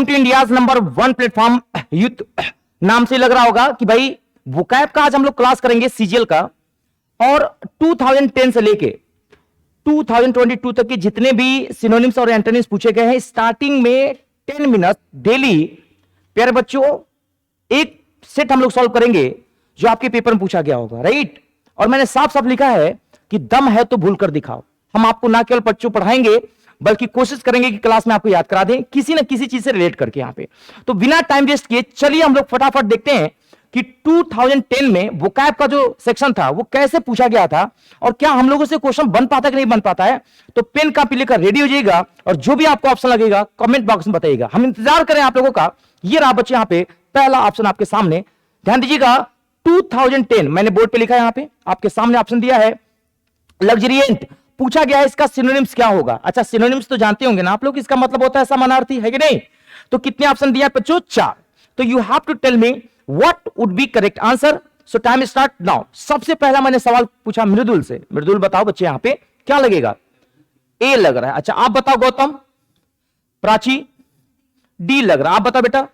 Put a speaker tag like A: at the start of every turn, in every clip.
A: To India's number 1 platform youth. नाम से लग रहा होगा कि भाई वोकैब का आज हम लोग क्लास करेंगे सीजीएल का, और 2010 से लेके 2022 तक के जितने भी सिनोनिम्स और एंटोनिम्स पूछे गए हैं, स्टार्टिंग में 10 मिनट डेली प्यारे बच्चों एक सेट हम लोग सॉल्व करेंगे जो आपके पेपर में पूछा गया होगा, राइट। और मैंने साफ साफ लिखा है कि दम है तो भूल कर दिखाओ। हम आपको ना केवल बच्चों पढ़ाएंगे बल्कि कोशिश करेंगे कि क्लास में आपको याद करा दें किसी ना किसी चीज से रिलेट करके। यहां पे तो बिना टाइम वेस्ट किए चलिए हम लोग फटाफट देखते हैं कि 2010 में वोकैब का जो सेक्शन था वो कैसे पूछा गया था और क्या हम लोगों से क्वेश्चन बन पाता कि नहीं बन पाता है। तो पेन कॉपी लेकर रेडी हो जाइएगा और जो भी आपको ऑप्शन लगेगा कमेंट बॉक्स में बताइएगा। हम इंतजार करें आप लोगों का। ये रहा बच्चे यहां पे पहला ऑप्शन आपके सामने, ध्यान दीजिएगा 2010 मैंने बोर्ड पे लिखा है, यहां पे आपके सामने ऑप्शन दिया है लग्जरिएंट। पूछा गया है इसका सिनोनिम्स क्या होगा। अच्छा सिनोनिम्स तो जानते होंगे ना आप लोग, इसका मतलब होता है समानार्थी, है कि नहीं। तो कितने ऑप्शन दिया बच्चों, 4। तो you have to tell me what would be correct answer. So time start now. सबसे पहला मैंने सवाल पूछा मृदुल से। मृदुल बताओ बच्चे यहां पे क्या लगेगा, ए लग रहा है। अच्छा आप बताओ गौतम, प्राची डी लग रहा है। आप बताओ बेटा,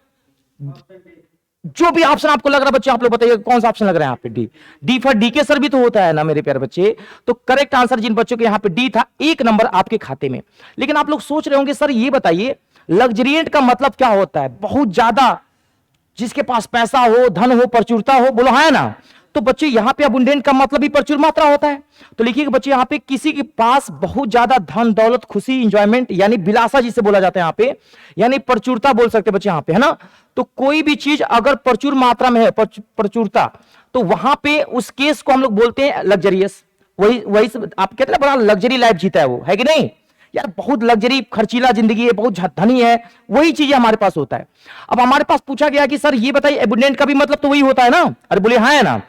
A: जो भी ऑप्शन आपको लग रहा है बच्चे आप लोग बताइए कौन सा ऑप्शन लग रहा है यहाँ पे। डी, डी फॉर डी के सर भी तो होता है ना मेरे प्यारे बच्चे। तो करेक्ट आंसर जिन बच्चों के यहाँ पे डी था, 1 नंबर आपके खाते में। लेकिन आप लोग सोच रहे होंगे सर ये बताइए लग्जरिएंट का मतलब क्या होता है, बहुत ज्यादा जिसके पास पैसा हो, धन हो, प्रचुरता हो, बोलो है ना। तो बच्चे यहाँ पे अबुंडेंट का मतलब भी प्रचुर मात्रा होता है। तो लिखिए बच्चे यहाँ पे किसी के पास बहुत ज्यादा धन दौलत खुशी इंजॉयमेंट यानी विलासा जिसे बोला जाता है यहाँ पे, यानी प्रचुरता बोल सकते बच्चे यहाँ पे, है ना। तो कोई भी चीज अगर प्रचुर मात्रा में है, प्रचुरता, तो वहां पे उस केस को हम लोग बोलते हैं लग्जरियस। वही वही आप कहते हैं बड़ा लग्जरी लाइफ जीता है वो, है कि नहीं यार, बहुत लग्जरी खर्चीला जिंदगी है, बहुत धनी है, वही चीजें हमारे पास होता है। अब हमारे पास पूछा गया कि सर ये बताइए एबुंडेंट का भी मतलब तो वही होता है ना। अरे बोले हाँ है ना।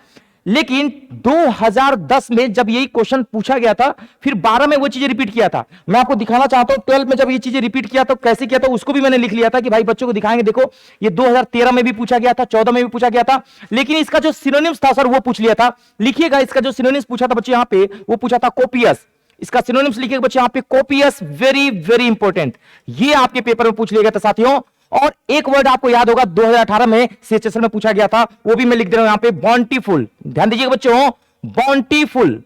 A: लेकिन 2010 में जब यही क्वेश्चन पूछा गया था, फिर 12 में वो चीजें रिपीट किया था। मैं आपको दिखाना चाहता हूं 12 में जब ये चीजें रिपीट किया तो कैसे किया था उसको भी मैंने लिख लिया था कि भाई बच्चों को दिखाएंगे। देखो ये 2013 में भी पूछा गया था, 14 में भी पूछा गया था, लेकिन इसका जो सिनोनिम्स था सर वो पूछ लिया था। लिखिएगा इसका जो सिनोनिम्स पूछा था बच्चे यहां पे, वो पूछा था कोपियस। इसका सिनोनिम्स लिखिएगा बच्चे यहां पे कोपियस, वेरी वेरी इंपॉर्टेंट। ये आपके पेपर में पूछ लिया गया था साथियों। और एक वर्ड आपको याद होगा 2018 में सीएचएसएल में पूछा गया था, वो भी मैं लिख दे रहा हूं यहां पे, बॉन्टीफुल। ध्यान दीजिएगा बच्चों, बॉन्टीफुल।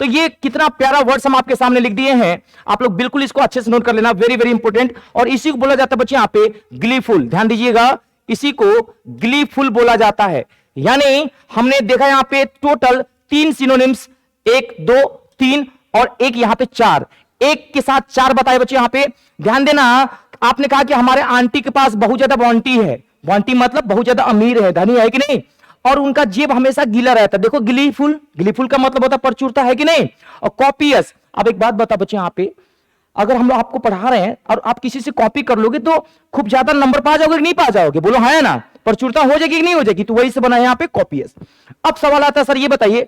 A: तो ये कितना प्यारा वर्ड्स हम आपके सामने लिख दिए हैं, आप लोग बिल्कुल इसको अच्छे से नोट कर लेना, वेरी वेरी इंपॉर्टेंट। और इसी को बोला जाता है बच्चे यहां पे ग्लीफुल। ध्यान दीजिएगा, इसी को ग्लीफुल बोला जाता है। यानी हमने देखा यहां पे टोटल 3 सिनोनिम्स, 1 2 3 और एक यहां पे 4, एक के साथ 4 बताए बच्चे यहां पे। ध्यान देना, आपने कहा कि हमारे आंटी के पास बहुत ज्यादा बॉन्टी है, बॉन्टी मतलब बहुत ज्यादा अमीर है, धनी है कि नहीं, और उनका जेब हमेशा गीला रहता है। देखो ग्लीफुल, ग्लीफुल का मतलब होता है प्रचुरता, है कि नहीं। और कॉपियस, अब एक बात बता बच्चे यहां पे, अगर हम लोग आपको पढ़ा रहे हैं और आप किसी से कॉपी कर लोगे तो खूब ज्यादा नंबर पा जाओगे कि नहीं पा जाओगे, बोलो है ना, प्रचुरता हो जाएगी कि नहीं हो जाएगी। तो वही से बना है यहां पे कॉपियस। अब सवाल आता है सर ये बताइए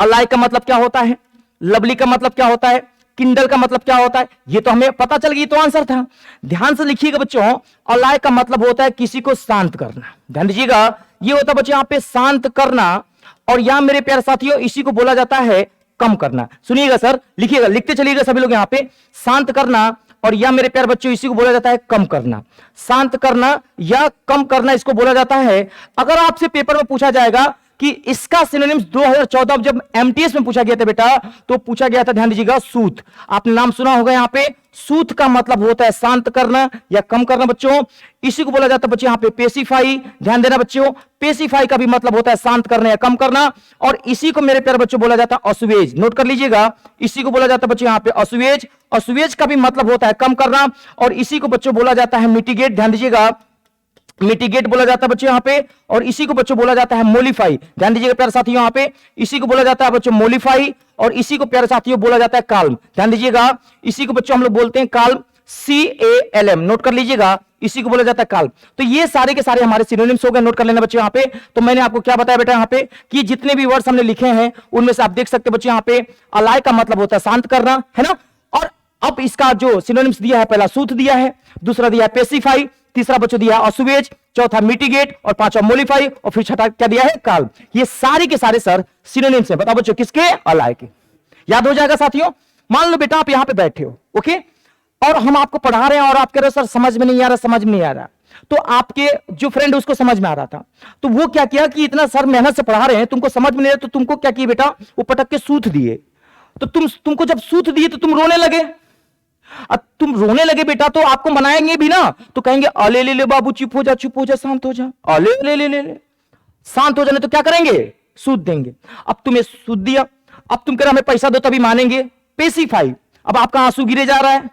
A: अलाइ का मतलब क्या होता है, लवली का मतलब क्या होता है, किंडल का मतलब क्या होता है, ये तो हमें पता चल गई, तो आंसर था। ध्यान से लिखिएगा बच्चों, अलाय का मतलब होता है किसी को शांत करना। ध्यान दीजिएगा, ये होता है बच्चों यहां पे शांत करना, और यहां मेरे प्यारे साथियों इसी को बोला जाता है कम करना। सुनिएगा सर, लिखिएगा, लिखते चलिएगा सभी लोग यहां पे, शांत करना, और यह मेरे प्यारे बच्चों इसी को बोला जाता है कम करना। शांत करना या कम करना इसको बोला जाता है। अगर आपसे पेपर में पूछा जाएगा कि इसका सिनोनिम्स 2014 जब एमटीएस में पूछा गया था बेटा, तो पूछा गया था, ध्यान दीजिएगा, सूत। आपने नाम सुना होगा यहां पे, सूत का मतलब होता है शांत करना या कम करना बच्चों। इसी को बोला जाता है बच्चों यहां पे पेसिफाई। ध्यान देना बच्चों, पेसिफाई का भी मतलब होता है शांत करना या कम करना, और इसी को मेरे प्यारे बच्चों बोला जाता है असुएज। नोट कर लीजिएगा, इसी को बोला जाता है बच्चों यहां पे असुएज। असुएज का भी मतलब होता है कम करना, और इसी को बच्चों बोला जाता है मिटिगेट। ध्यान दीजिएगा, मिटिगेट बोला जाता है बच्चों यहां पे, और इसी को बच्चों बोला जाता है मोलिफाई। ध्यान दीजिएगा प्यारे साथियों, यहां पे इसी को बोला जाता है बच्चों मोलिफाई, और इसी को प्यारे साथियों बोला जाता है काल्म। ध्यान दीजिएगा, इसी को बच्चों हम लोग बोलते हैं काल्म, CALM। नोट कर लीजिएगा, इसी को बोला जाता है काल्म। तो ये सारे के सारे हमारे सिनोनिम्स हो गए, नोट कर लेना बच्चों यहां पे। तो मैंने आपको क्या बताया बेटा यहां पे कि जितने भी वर्ड्स हमने लिखे हैं उनमें से आप देख सकते बच्चों यहां पे अलाय का मतलब होता है शांत करना, है ना। और अब इसका जो सिनोनिम्स दिया है, पहला सूत दिया है, दूसरा दिया है पेसिफाई, तीसरा बच्चों दिया है असुवेज, चौथा मिटिगेट, और पांचवा मोलिफाई, और फिर छठा क्या दिया है, काल्म। ये सारे के सारे सर सिनोनिम्स हैं। बताओ बच्चों किसके, अलाय के। याद हो जाएगा साथियों। मान लो बेटा आप यहां पे बैठे हो, ओके, और हम आपको पढ़ा रहे हैं और आप कह रहे हो सर समझ में नहीं आ रहा, समझ में नहीं आ रहा। तो आपके जो फ्रेंड उसको समझ में आ रहा था, तो वो क्या किया कि इतना सर मेहनत से पढ़ा रहे हैं, तुमको समझ में नहीं आ रहा, तो तुमको क्या किया बेटा, वो पटक के सूत दिए। तो तुमको जब सूत दिए तो तुम रोने लगे। अब तुम रोने लगे बेटा, तो आपको मनाएंगे भी ना, तो कहेंगे अले ले ले बाबू, चुप हो जा, चुप हो जा, शांत हो जा, अले ले ले ले ले, शांत हो जाने। तो क्या करेंगे, सूद देंगे। अब तुम्हें सूद दिया, अब तुम कह रहे हमें पैसा दो तभी मानेंगे, पेसिफाई। अब आपका आंसू गिरे जा रहा है।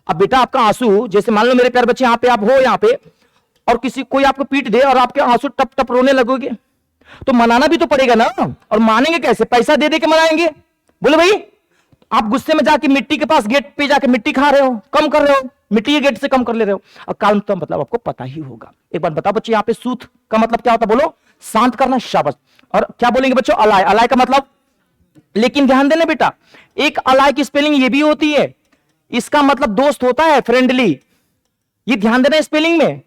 A: अब बेटा आपका आंसू, जैसे मान लो मेरे प्यारे बच्चे यहां पे आप हो, यहां पे, और किसी कोई आपको पीट दे और आपके आंसू टप टप रोने लगोगे, तो मनाना भी तो पड़ेगा ना। और मानेंगे कैसे, पैसा दे दे के मनाएंगे? बोले भाई, आप गुस्से में जाके मिट्टी के पास गेट पे जाके मिट्टी खा रहे हो, कम कर रहे हो, मिट्टी के गेट से कम कर ले रहे हो। और काम तो मतलब आपको पता ही होगा। एक बार बताओ बच्चे, यहां पे सूत का मतलब क्या होता है, बोलो, शांत करना, शाबाश। और क्या बोलेंगे बच्चों, अलाय, अलाय का मतलब, लेकिन ध्यान देना बेटा, एक अलाय की स्पेलिंग ये भी होती है, इसका मतलब दोस्त होता है, फ्रेंडली। ये ध्यान देना स्पेलिंग में,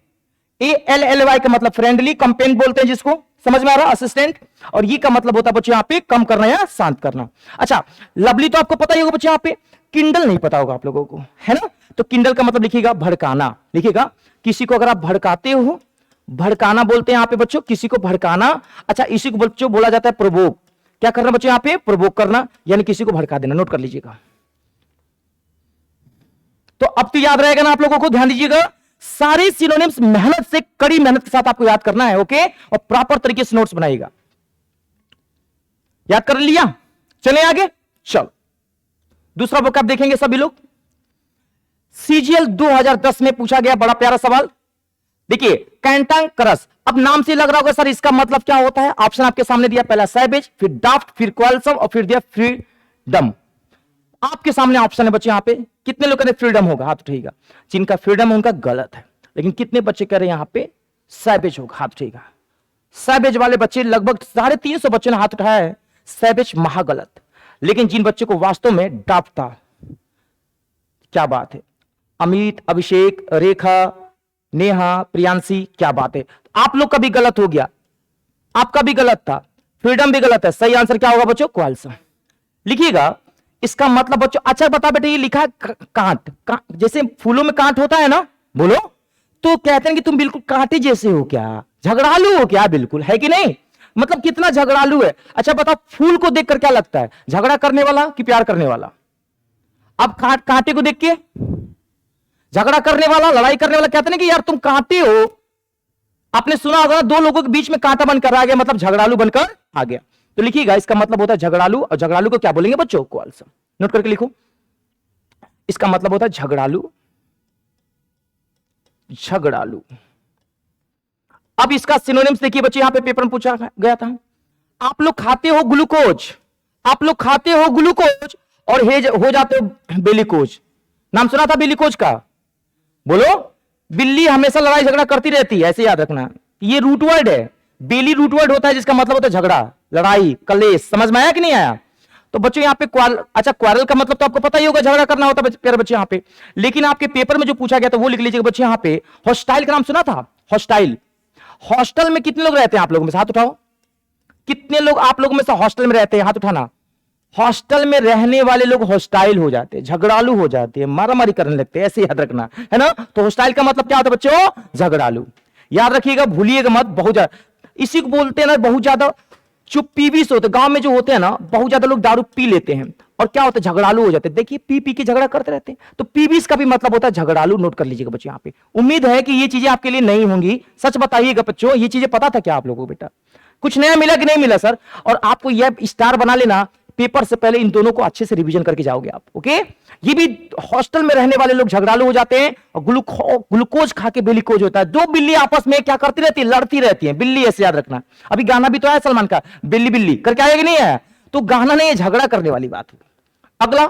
A: ALLY का मतलब फ्रेंडली, कंपेन बोलते हैं जिसको, समझ में आ रहा, असिस्टेंट। और ये का मतलब होता है बच्चों यहां पे कम करना या शांत करना। अच्छा, लवली तो आपको पता ही होगा बच्चों, यहां पे किंडल नहीं पता होगा आप लोगों को, है ना। तो किंडल का मतलब लिखिएगा भड़काना, लिखिएगा किसी को अगर आप भड़काते हो, भड़काना बोलते हैं यहां पे बच्चों, किसी को भड़काना। अच्छा, इसी को बच्चों बोला जाता है प्रोवोक। क्या करना बच्चों यहां पे, प्रोवोक करना, यानी किसी को भड़का देना, नोट कर लीजिएगा। तो अब तो याद रहेगा ना आप लोगों को, ध्यान दीजिएगा, सारे सिनोनिम्स मेहनत से, कड़ी मेहनत के साथ आपको याद करना है, ओके। और प्रॉपर तरीके से नोट्स बनाइएगा। याद कर लिया, चले आगे, चलो दूसरा बुक आप देखेंगे सभी लोग। सीजीएल 2010 में पूछा गया बड़ा प्यारा सवाल, देखिए, कैंटांकरस। अब नाम से लग रहा होगा सर इसका मतलब क्या होता है। ऑप्शन आपके सामने दिया, पहला सैवेज, फिर डाफ्ट, फिर क्वालसम, और फिर दिया फ्रीडम। आपके सामने ऑप्शन है बच्चे, यहां पे कितने लोग कहते हैं फ्रीडम होगा, हाथ उठाइएगा। जिनका फ्रीडम है उनका गलत है, लेकिन कितने बच्चे कह रहे हैं यहां पे सैवेज होगा, हाथ उठाइएगा। सैवेज वाले बच्चे लगभग 350 बच्चों ने हाथ उठाया है। सैवेज महागलत, लेकिन जिन बच्चों को वास्तव में डाफ्ट था, क्या बात है, अमित, अभिषेक, रेखा, नेहा, प्रियांशी, क्या बात है। आप लोग का भी गलत हो गया, आपका भी गलत था, फ्रीडम भी गलत है। सही आंसर क्या होगा बच्चों, क्वालसम। लिखिएगा, इसका मतलब बच्चों, अच्छा बता बेटे, ये लिखा है कांट, जैसे फूलों में कांट होता है ना, बोलो, तो कहते हैं कि तुम बिल्कुल कांटे जैसे हो, क्या झगड़ालू हो क्या, बिल्कुल, है कि नहीं, मतलब कितना झगड़ालू है। अच्छा बताओ, फूल को देखकर क्या लगता है, झगड़ा करने वाला कि प्यार करने वाला। अब कांटे को देख के झगड़ा करने वाला, लड़ाई करने वाला कहते हैं कि यार तुम कांटे हो। आपने सुना होगा, दो लोगों के बीच में कांटा बनकर आ गया, मतलब झगड़ालू बनकर आ गया। तो लिखिएगा, इसका मतलब होता है झगड़ालू, और झगड़ालू को क्या बोलेंगे बच्चों, क्वालसम। नोट करके लिखो, इसका मतलब होता है झगड़ालू, झगड़ालू। अब इसका सिनोनिम्स देखिए बच्चे, यहां पे पेपर में पूछा गया था, आप लोग खाते हो ग्लूकोज, आप लोग खाते हो ग्लूकोज और हो जाते हो बेलिकोज। नाम सुना था बेलिकोज का, बोलो। बिल्ली हमेशा लड़ाई झगड़ा करती रहती है, ऐसे याद रखना, ये रूट वर्ड है। बेली रूट वर्ड होता है जिसका मतलब होता है झगड़ा, लड़ाई, कलेश। समझ में आया कि नहीं आया। तो बच्चों यहाँ पे अच्छा, क्वारल का मतलब तो आपको पता ही होगा, झगड़ा करना होता है प्यारे बच्चे यहाँ पे। लेकिन आपके पेपर में जो पूछा गया था वो लिख लीजिएगा बच्चे, यहाँ पे हॉस्टाइल का नाम सुना था, हॉस्टाइल। हॉस्टल में कितने लोग रहते हैं आप लोगों में से, हाथ उठाओ। कितने लोग आप लोगों में से हॉस्टल में रहते हैं, हाथ उठाना। हॉस्टल में रहने वाले लोग हॉस्टाइल हो जाते हैं, झगड़ालू हो जाते हैं, मारामारी करने लगते हैं, ऐसे याद रखना है ना। तो हॉस्टाइल का मतलब क्या होता है बच्चों, झगड़ालू। याद रखिएगा, भूलिएगा मत, बहुत ज्यादा इसी को बोलते हैं ना, बहुत ज्यादा जो पीवीस होते हैं गांव में जो होते हैं ना, बहुत ज्यादा लोग दारू पी लेते हैं और क्या होता है, झगड़ालू हो जाते हैं। देखिए, पी पी के झगड़ा करते रहते हैं। तो पीवीस का भी मतलब होता है झगड़ालू। नोट कर लीजिएगा बच्चों यहाँ पे। उम्मीद है कि ये चीजें आपके लिए नहीं होंगी, सच बताइएगा बच्चों, ये चीजें पता था क्या आप लोगों को बेटा, कुछ नया मिला कि नहीं मिला सर। और आपको यह स्टार बना लेना, पेपर से पहले इन दोनों को अच्छे से रिवीजन करके जाओगे आप, ओके। ये भी हॉस्टल में रहने वाले लोग झगड़ालू हो जाते हैं, और ग्लूकोज खा के बेलिकोज होता है। दो बिल्ली आपस में क्या करती रहती है, लड़ती रहती है, बिल्ली, ऐसे याद रखना। अभी गाना भी तो आया सलमान का, बिल्ली बिल्ली करके आया कि नहीं आया, तो गाना नहीं, झगड़ा करने वाली बात है। अगला,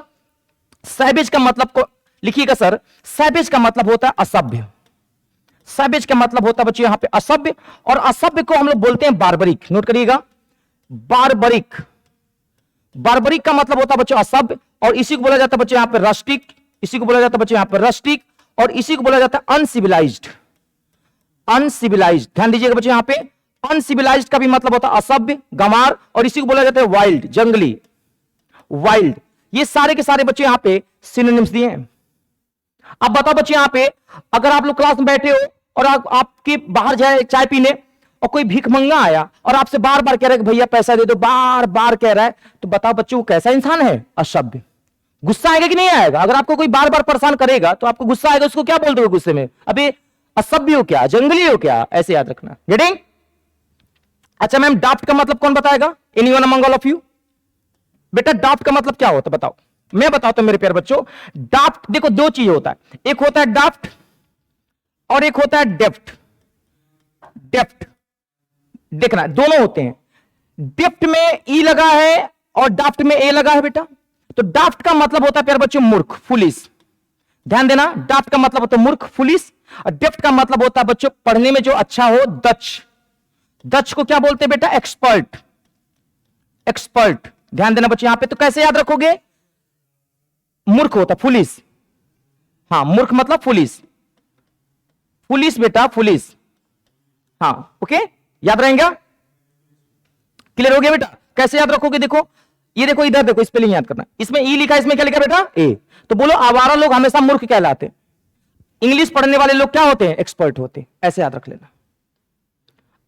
A: सैवेज का मतलब को लिखिएगा सर, सैवेज का मतलब होता है असभ्य। सैवेज का मतलब होता है बच्चे यहां पे असभ्य, और असभ्य को हम लोग बोलते हैं बार्बरिक। नोट करिएगा, बार्बरिक। बार्बरिक का मतलब होता है बच्चों असभ्य, और इसी को बोला जाता है बच्चों यहां पे रस्टिक, इसी को बोला जाता है बच्चों यहां पे रस्टिक, और इसी को बोला जाता है अनसिविलाइज्ड। अनसिविलाइज्ड, ध्यान दीजिएगा बच्चों यहां पे, अनसिविलाइज्ड का भी मतलब होता है असभ्य, गंवार, और इसी को बोला जाता है वाइल्ड, जंगली, वाइल्ड। ये सारे के सारे बच्चे यहां पे सिनोनिम्स दिए हैं। अब बताओ बच्चे यहां पे, अगर आप लोग क्लास में बैठे हो और आपके बाहर जाए चाय पीने और कोई भिखमंगा आया और आपसे बार बार कह रहा है कि भैया पैसा दे दो, बार बार कह रहा है, तो बताओ बच्चों वो कैसा इंसान है? असभ्य। गुस्सा आएगा कि नहीं आएगा? अगर आपको कोई बार बार परेशान करेगा तो आपको गुस्सा आएगा, उसको क्या बोल दोगे गुस्से में? अबे असभ्य हो क्या, जंगली हो क्या? ऐसे याद रखना। गेटिंग? अच्छा मैम, डाफ्ट का मतलब कौन बताएगा? Anyone among all of you? बेटा डाफ्ट का मतलब क्या होता है बताओ? मैं बताता हूं मेरे प्यारे बच्चों। डाफ्ट देखो दो चीज होता है, एक होता है डाफ्ट और एक होता है डेप्थ। डेप्थ देखना, दोनों होते हैं। डेप्थ में ई लगा है और डाफ्ट में ए लगा है बेटा। तो डाफ्ट का मतलब होता है प्यारे बच्चों मूर्ख, फुलिश। ध्यान देना, डाफ्ट का मतलब होता है मूर्ख, फुलिश। और डेप्थ का मतलब होता है बच्चों पढ़ने में जो अच्छा हो, दक्ष। दक्ष को क्या बोलते हैं बेटा? एक्सपर्ट। एक्सपर्ट। ध्यान देना बच्चों यहां पे। तो कैसे याद रखोगे? मूर्ख होता फुलिश। हाँ, मूर्ख मतलब फुलिश। फुलिश बेटा, फुलिश। हाँ, ओके, याद रहेगा? क्लियर हो गया बेटा? कैसे याद रखोगे? देखो ये देखो, इधर देखो, स्पेलिंग याद करना। इसमें ई लिखा है, इसमें क्या लिखा बेटा? ए। तो बोलो आवारा लोग हमेशा मूर्ख कहलाते। इंग्लिश पढ़ने वाले लोग क्या होते हैं? एक्सपर्ट होते हैं। ऐसे याद रख लेना।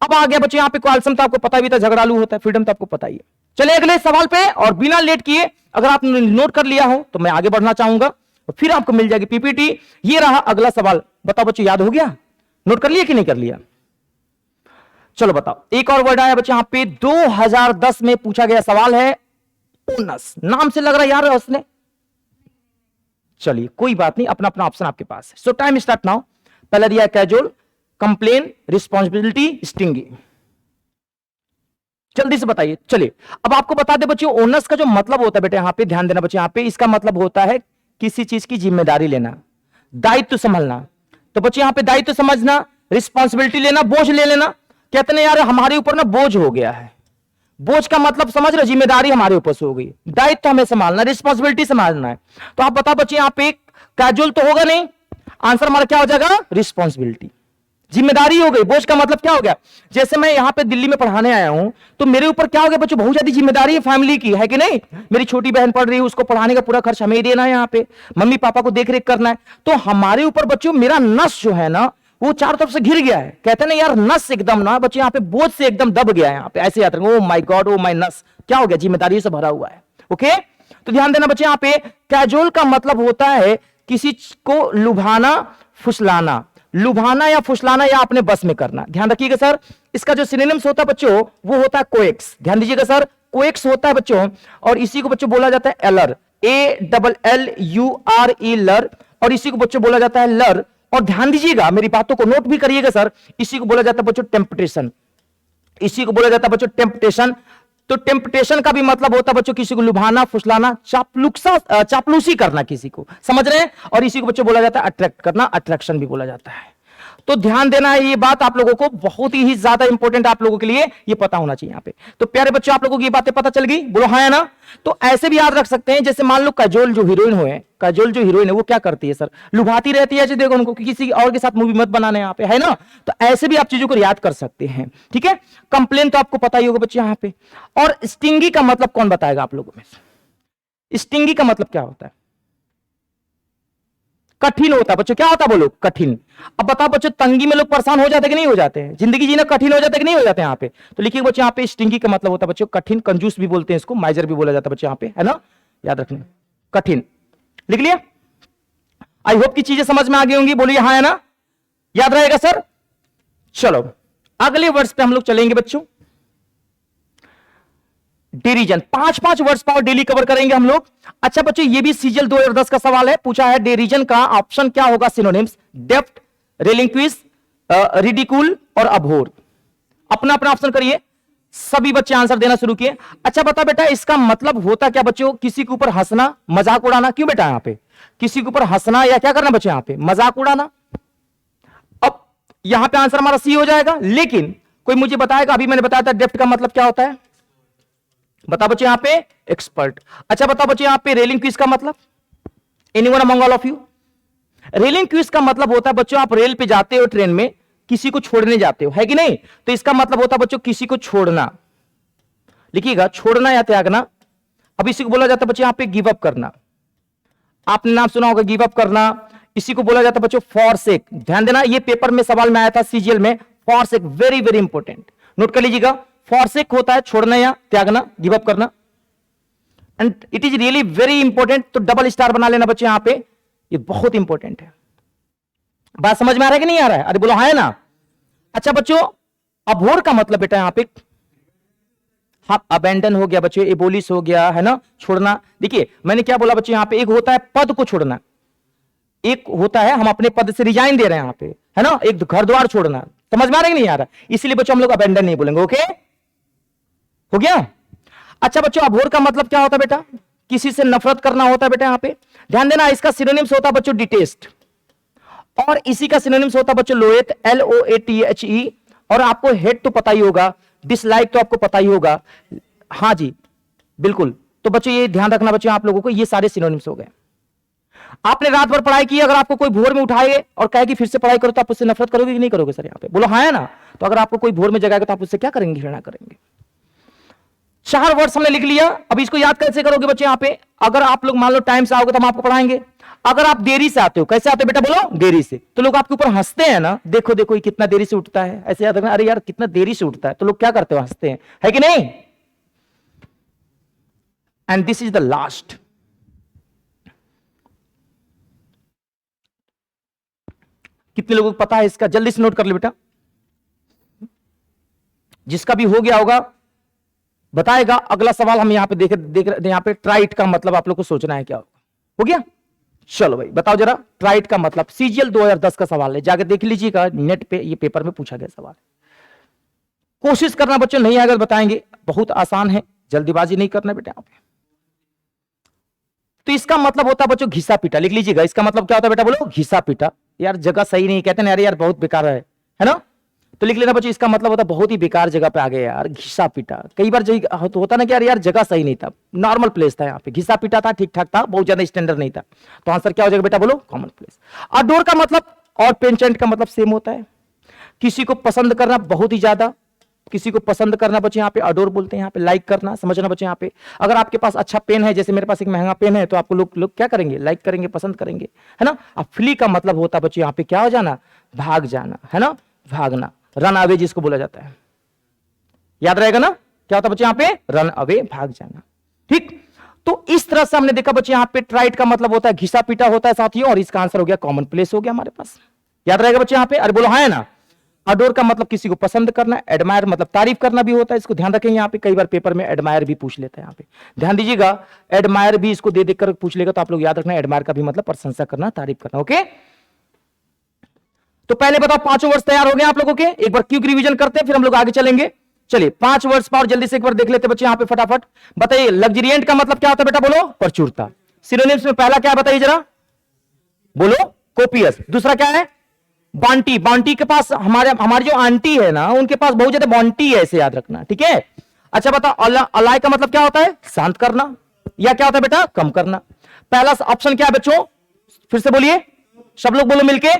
A: अब आ गया बच्चों यहां पे क्वालिसम, तो आपको पता भी था, झगड़ालू होता है। फ्रीडम तो आपको पता ही है। चलिए अगले सवाल पे, और बिना लेट किए अगर आपने नोट कर लिया हो तो मैं आगे बढ़ना चाहूंगा, तो फिर आपको मिल जाएगी पीपीटी। ये रहा अगला सवाल। बताओ बच्चों, याद हो गया? नोट कर लिया कि नहीं कर लिया? चलो बताओ। एक और वर्ड आया बच्चों यहां पे, 2010 में पूछा गया सवाल है। ओनस नाम से लग रहा है यार उसने। चलिए कोई बात नहीं, अपना अपना ऑप्शन आपके पास है। सो टाइम स्टार्ट नाउ। पहला दिया है कैजुअल, कंप्लेन, रिस्पॉन्सिबिलिटी, स्टिंगी। जल्दी से बताइए। चलिए अब आपको बता दे बच्चों, ओनर्स का जो मतलब होता है बेटे, यहां पे ध्यान देना बच्चों, यहां पे इसका मतलब होता है किसी चीज की जिम्मेदारी लेना, दायित्व संभालना। तो बच्चों यहां पे दायित्व समझना, रिस्पॉन्सिबिलिटी लेना, बोझ ले लेना। कहते हैं यार हमारे ऊपर ना बोझ हो गया है। बोझ का मतलब समझ रहे, जिम्मेदारी हमारे ऊपर से हो गई, दायित्व हमें संभालना, रिस्पॉन्सिबिलिटी संभालना है। तो आप बताओ बच्चे, यहां पे कैजुअल तो होगा नहीं, आंसर हमारा क्या हो जाएगा? रिस्पॉन्सिबिलिटी। जिम्मेदारी हो गई। बोझ का मतलब क्या हो गया? जैसे मैं यहां पे दिल्ली में पढ़ाने आया हूं, तो मेरे ऊपर क्या हो गया बच्चों? बहुत ज्यादा जिम्मेदारी है फैमिली की, है कि नहीं? मेरी छोटी बहन पढ़ रही है, उसको पढ़ाने का पूरा खर्च हमें ही देना है, यहाँ पे मम्मी पापा को देख रेख करना है। तो हमारे ऊपर बच्चों मेरा नस जो है ना, वो चारों तरफ से घिर गया है। कहते हैं ना यार, नस एकदम ना बच्चे यहाँ पे बोझ से एकदम दब गया है। यहाँ पे ऐसे याद रखेंगे, oh my God, oh my नस, क्या हो गया? जिम्मेदारी से भरा हुआ है। ओके, तो ध्यान देना बच्चे, यहाँ पे कैजुअल का मतलब होता है किसी को लुभाना, फुसलाना। लुभाना या फुसलाना या अपने बस में करना। ध्यान रखिएगा सर, इसका जो सिनोनिम्स होता है बच्चों, वो होता है कोएक्स। ध्यान दीजिएगा सर, कोएक्स होता है बच्चों, और इसी को बच्चों बोला जाता है एलर, ALLURE, लर। और इसी को बच्चों बोला जाता है लर। और ध्यान दीजिएगा, मेरी बातों को नोट भी करिएगा सर, इसी को बोला जाता है बच्चों टेम्पटेशन। इसी को बोला जाता है बच्चों टेम्पटेशन। तो टेम्पटेशन का भी मतलब होता है बच्चों किसी को लुभाना, फुसलाना, चापलूसी करना किसी को, समझ रहे हैं? और इसी को बच्चों बोला जाता है अट्रैक्ट करना, अट्रैक्शन भी बोला जाता है। तो ध्यान देना है, ये बात आप लोगों को बहुत ही ज्यादा इंपॉर्टेंट, आप लोगों के लिए ये पता होना चाहिए यहाँ पे। तो प्यारे बच्चों, आप लोगों को ये बातें पता चल गई? बोलो हाँ या ना? तो ऐसे भी याद रख सकते हैं, जैसे मान लो काजोल जो हीरोइन है, काजोल जो हीरोइन है वो क्या करती है सर? लुभाती रहती है, देखो उनको किसी और के साथ मूवी मत बनाने यहाँ पे, है ना? तो ऐसे भी आप चीजों को याद कर सकते हैं। ठीक है, कंप्लेन तो आपको पता ही होगा बच्चे यहाँ पे। और स्टिंगी का मतलब कौन बताएगा आप लोगों में? स्टिंगी का मतलब क्या होता है? कठिन होता है बच्चों। क्या होता है बोलो? कठिन। अब बताओ बच्चों, तंगी में लोग परेशान हो जाते कि नहीं हो जाते हैं? जिंदगी जीना कठिन हो जाता है कि नहीं हो जाते? यहाँ पे तो लिखिए बच्चों, यहाँ पे स्टिंगी का मतलब होता है बच्चों कठिन, कंजूस भी बोलते हैं इसको, माइजर भी बोला जाता है बच्चों यहाँ पे, है ना? याद रखना, कठिन। लिख लिया? आई होप की चीजें समझ में आ गई होंगी। बोलिए हाँ है ना? याद रहेगा सर? चलो अगले वर्ड्स पे हम लोग चलेंगे बच्चों। डेरिजन, 5-5 वर्ड्स पावर डेली कवर करेंगे हम लोग। अच्छा बच्चों, ये भी सीजल 2010 का सवाल है, पूछा है डेरिजन का ऑप्शन क्या होगा? सिनोनिम्स, डेप्थ, रेलिंक्विश, रिडिकुल और अभोर। अपना अपना ऑप्शन करिए। सभी बच्चे आंसर देना शुरू किए। अच्छा बता बेटा, इसका मतलब होता क्या बच्चों? किसी के ऊपर हंसना, मजाक उड़ाना। क्यों बेटा? यहां पे किसी के ऊपर हंसना या क्या करना बच्चे? यहां पे मजाक उड़ाना। अब यहां पे आंसर हमारा सी हो जाएगा, लेकिन कोई मुझे बताएगा? अभी मैंने बताया था डेप्थ का मतलब क्या होता है, बता बच्चे यहां पे? एक्सपर्ट। अच्छा बता बच्चे, यहां पे रेलिंग क्विज का मतलब? Anyone among all of you? Railing quiz का मतलब होता है बच्चों, आप रेल पे जाते हो, ट्रेन में किसी को छोड़ने जाते हो, है कि नहीं? तो इसका मतलब होता है बच्चों किसी को छोड़ना। लिखिएगा, छोड़ना या त्यागना। अब इसी को बोला जाता है बच्चों यहां पे गिव अप करना। आपने नाम सुना होगा गिव अप करना, इसी को बोला जाता है बच्चों फॉरसेक। ध्यान देना, ये पेपर में सवाल में आया था सीजीएल में, forsake very very important, note कर लीजिएगा। फॉरसेक होता है छोड़ना या त्यागना, गिव अप करना, and it is really very important. तो डबल स्टार बना लेना बच्चों, यहां पे ये बहुत इंपॉर्टेंट है। बात समझ में आ रहा है कि नहीं आ रहा है? अरे बोलो हाँ है ना। अच्छा बच्चों, अभोर का मतलब बेटा यहां पे हाँ अबेंडन हो गया बच्चों, एबोलिश हो गया है ना, छोड़ना। देखिए मैंने क्या बोला बच्चों, यहां पे एक होता है पद को छोड़ना, एक होता है हम अपने पद से रिजाइन दे रहे हैं यहां पे, है ना, एक घर द्वार छोड़ना। समझ में आ रहा है कि नहीं आ रहा? इसलिए बच्चों हम लोग अबेंडन नहीं बोलेंगे। ओके हो गया। अच्छा बच्चों, अभोर का मतलब क्या होता है बेटा? किसी से नफरत करना होता है बेटा। यहां पे ध्यान देना, इसका सिनोनिम्स होता है बच्चों डिटेस्ट, और इसी का सिनोनिम्स होता है बच्चों लोएथ, LOATHE। और आपको हेट तो पता ही होगा, डिसलाइक तो आपको पता ही होगा। हाँ जी बिल्कुल। तो बच्चों ये ध्यान रखना बच्चों आप लोगों को, ये सारे सिनोनिम्स हो गए। आपने रात भर पढ़ाई की, अगर आपको कोई भोर में उठाए और कहे कि फिर से पढ़ाई करो, तो आप उससे नफरत करोगे कि नहीं करोगे सर? यहां पे बोलो हाँ है ना। तो अगर आपको कोई भोर में जगाएगा तो आप उससे क्या करेंगे? घृणा करेंगे। 4 वर्ड्स हमने लिख लिया। अब इसको याद कैसे करोगे बच्चे? यहां पे अगर आप लोग मान लो टाइम से आओगे तो हम आपको पढ़ाएंगे। अगर आप देरी से आते हो, कैसे आते हो बेटा बोलो? देरी से, तो लोग आपके ऊपर हंसते हैं ना, देखो देखो ये कितना देरी से उठता है, ऐसे याद रखना, अरे यार कितना देरी से उठता है, तो लोग क्या करते हो? हंसते हैं, है कि नहीं? And this is the last. कितने लोगों को पता है इसका? जल्दी से नोट कर लो बेटा, जिसका भी हो गया होगा बताएगा। अगला सवाल हम यहां पे देख रहे, यहां पे ट्राइट का मतलब आप लोग को सोचना है क्या होगा। हो गया? चलो भाई बताओ जरा, ट्राइट का मतलब सीजीएल 2010 का सवाल है, जाके देख लीजिएगा नेट पे, ये पेपर में पूछा गया सवाल। कोशिश करना बच्चों, नहीं आएगा तो बताएंगे, बहुत आसान है, जल्दीबाजी नहीं करना बेटा यहां पे। तो इसका मतलब होता है बच्चों घिसा पीटा, लिख लीजिएगा। इसका मतलब क्या होता है बेटा बोलो? घिसा पीटा। यार जगह सही नहीं, कहते ना अरे यार बहुत बेकार है ना, तो लिख लेना बच्चों, इसका मतलब होता है बहुत ही बेकार जगह पे आ गए यार, घिसा पीटा। कई बार तो होता ना कि यार जगह सही नहीं था, नॉर्मल प्लेस था, यहाँ पे घिसा पीटा था, ठीक ठाक था, बहुत ज्यादा स्टैंडर्ड नहीं था। तो आंसर क्या हो जाएगा बेटा बोलो? Common place. अडोर का मतलब और पेंचेंट का मतलब सेम होता है, किसी को पसंद करना बहुत ही ज्यादा, किसी को पसंद करना बच्चे यहाँ पे अडोर बोलते हैं। यहाँ पे लाइक करना, समझना बच्चे। यहाँ पे अगर आपके पास अच्छा पेन है, जैसे मेरे पास एक महंगा पेन है, तो आपको लोग क्या करेंगे? लाइक करेंगे, पसंद करेंगे, है ना। अब फ्ली का मतलब होता है बच्चे यहाँ पे क्या हो जाना? भाग जाना, है ना, भागना, रन अवे जिसको बोला जाता है। याद रहेगा ना क्या होता है बच्चे? यहाँ पे रन अवे, भाग जाना। ठीक, तो इस तरह से हमने देखा बच्चे, यहाँ पे ट्राइट का मतलब होता है घिसा पीटा होता है साथियों, और इसका आंसर हो गया कॉमन प्लेस हो गया हमारे पास। याद रहेगा बच्चे यहाँ पे? अरे बोलो हाँ है ना। अडोर का मतलब किसी को पसंद करना, एडमायर मतलब तारीफ करना भी होता है, इसको ध्यान रखेंगे। यहाँ पे कई बार पेपर में एडमायर भी पूछ लेता है, यहाँ पे ध्यान दीजिएगा, एडमायर भी इसको दे देकर पूछ लेगा, तो आप लोग याद रखना एडमायर का भी मतलब प्रशंसा करना, तारीफ करना। ओके, तो पहले बताओ 5 वर्ड्स तैयार हो गए आप लोगों के? एक बार क्विक रिवीजन करते हैं, फिर हम लोग आगे चलेंगे। चलिए 5 वर्ड्स पर जल्दी से एक बार देख लेते बच्चे यहाँ पे फटाफट। बताइए लग्जरियंट का मतलब क्या होता है बेटा बोलो? प्रचुरता। सिनोनिम्स में पहला क्या बताइए जरा बोलो? कोपियस। दूसरा क्या है? बांटी। बांटी के पास हमारी जो आंटी है ना, उनके पास बहुत ज्यादा बांटी है, ऐसे याद रखना, ठीक है। अच्छा बताओ अलाय का मतलब क्या होता है? शांत करना, या क्या होता है बेटा? कम करना। पहला ऑप्शन क्या है बच्चों? फिर से बोलिए, सब लोग बोलो मिलके,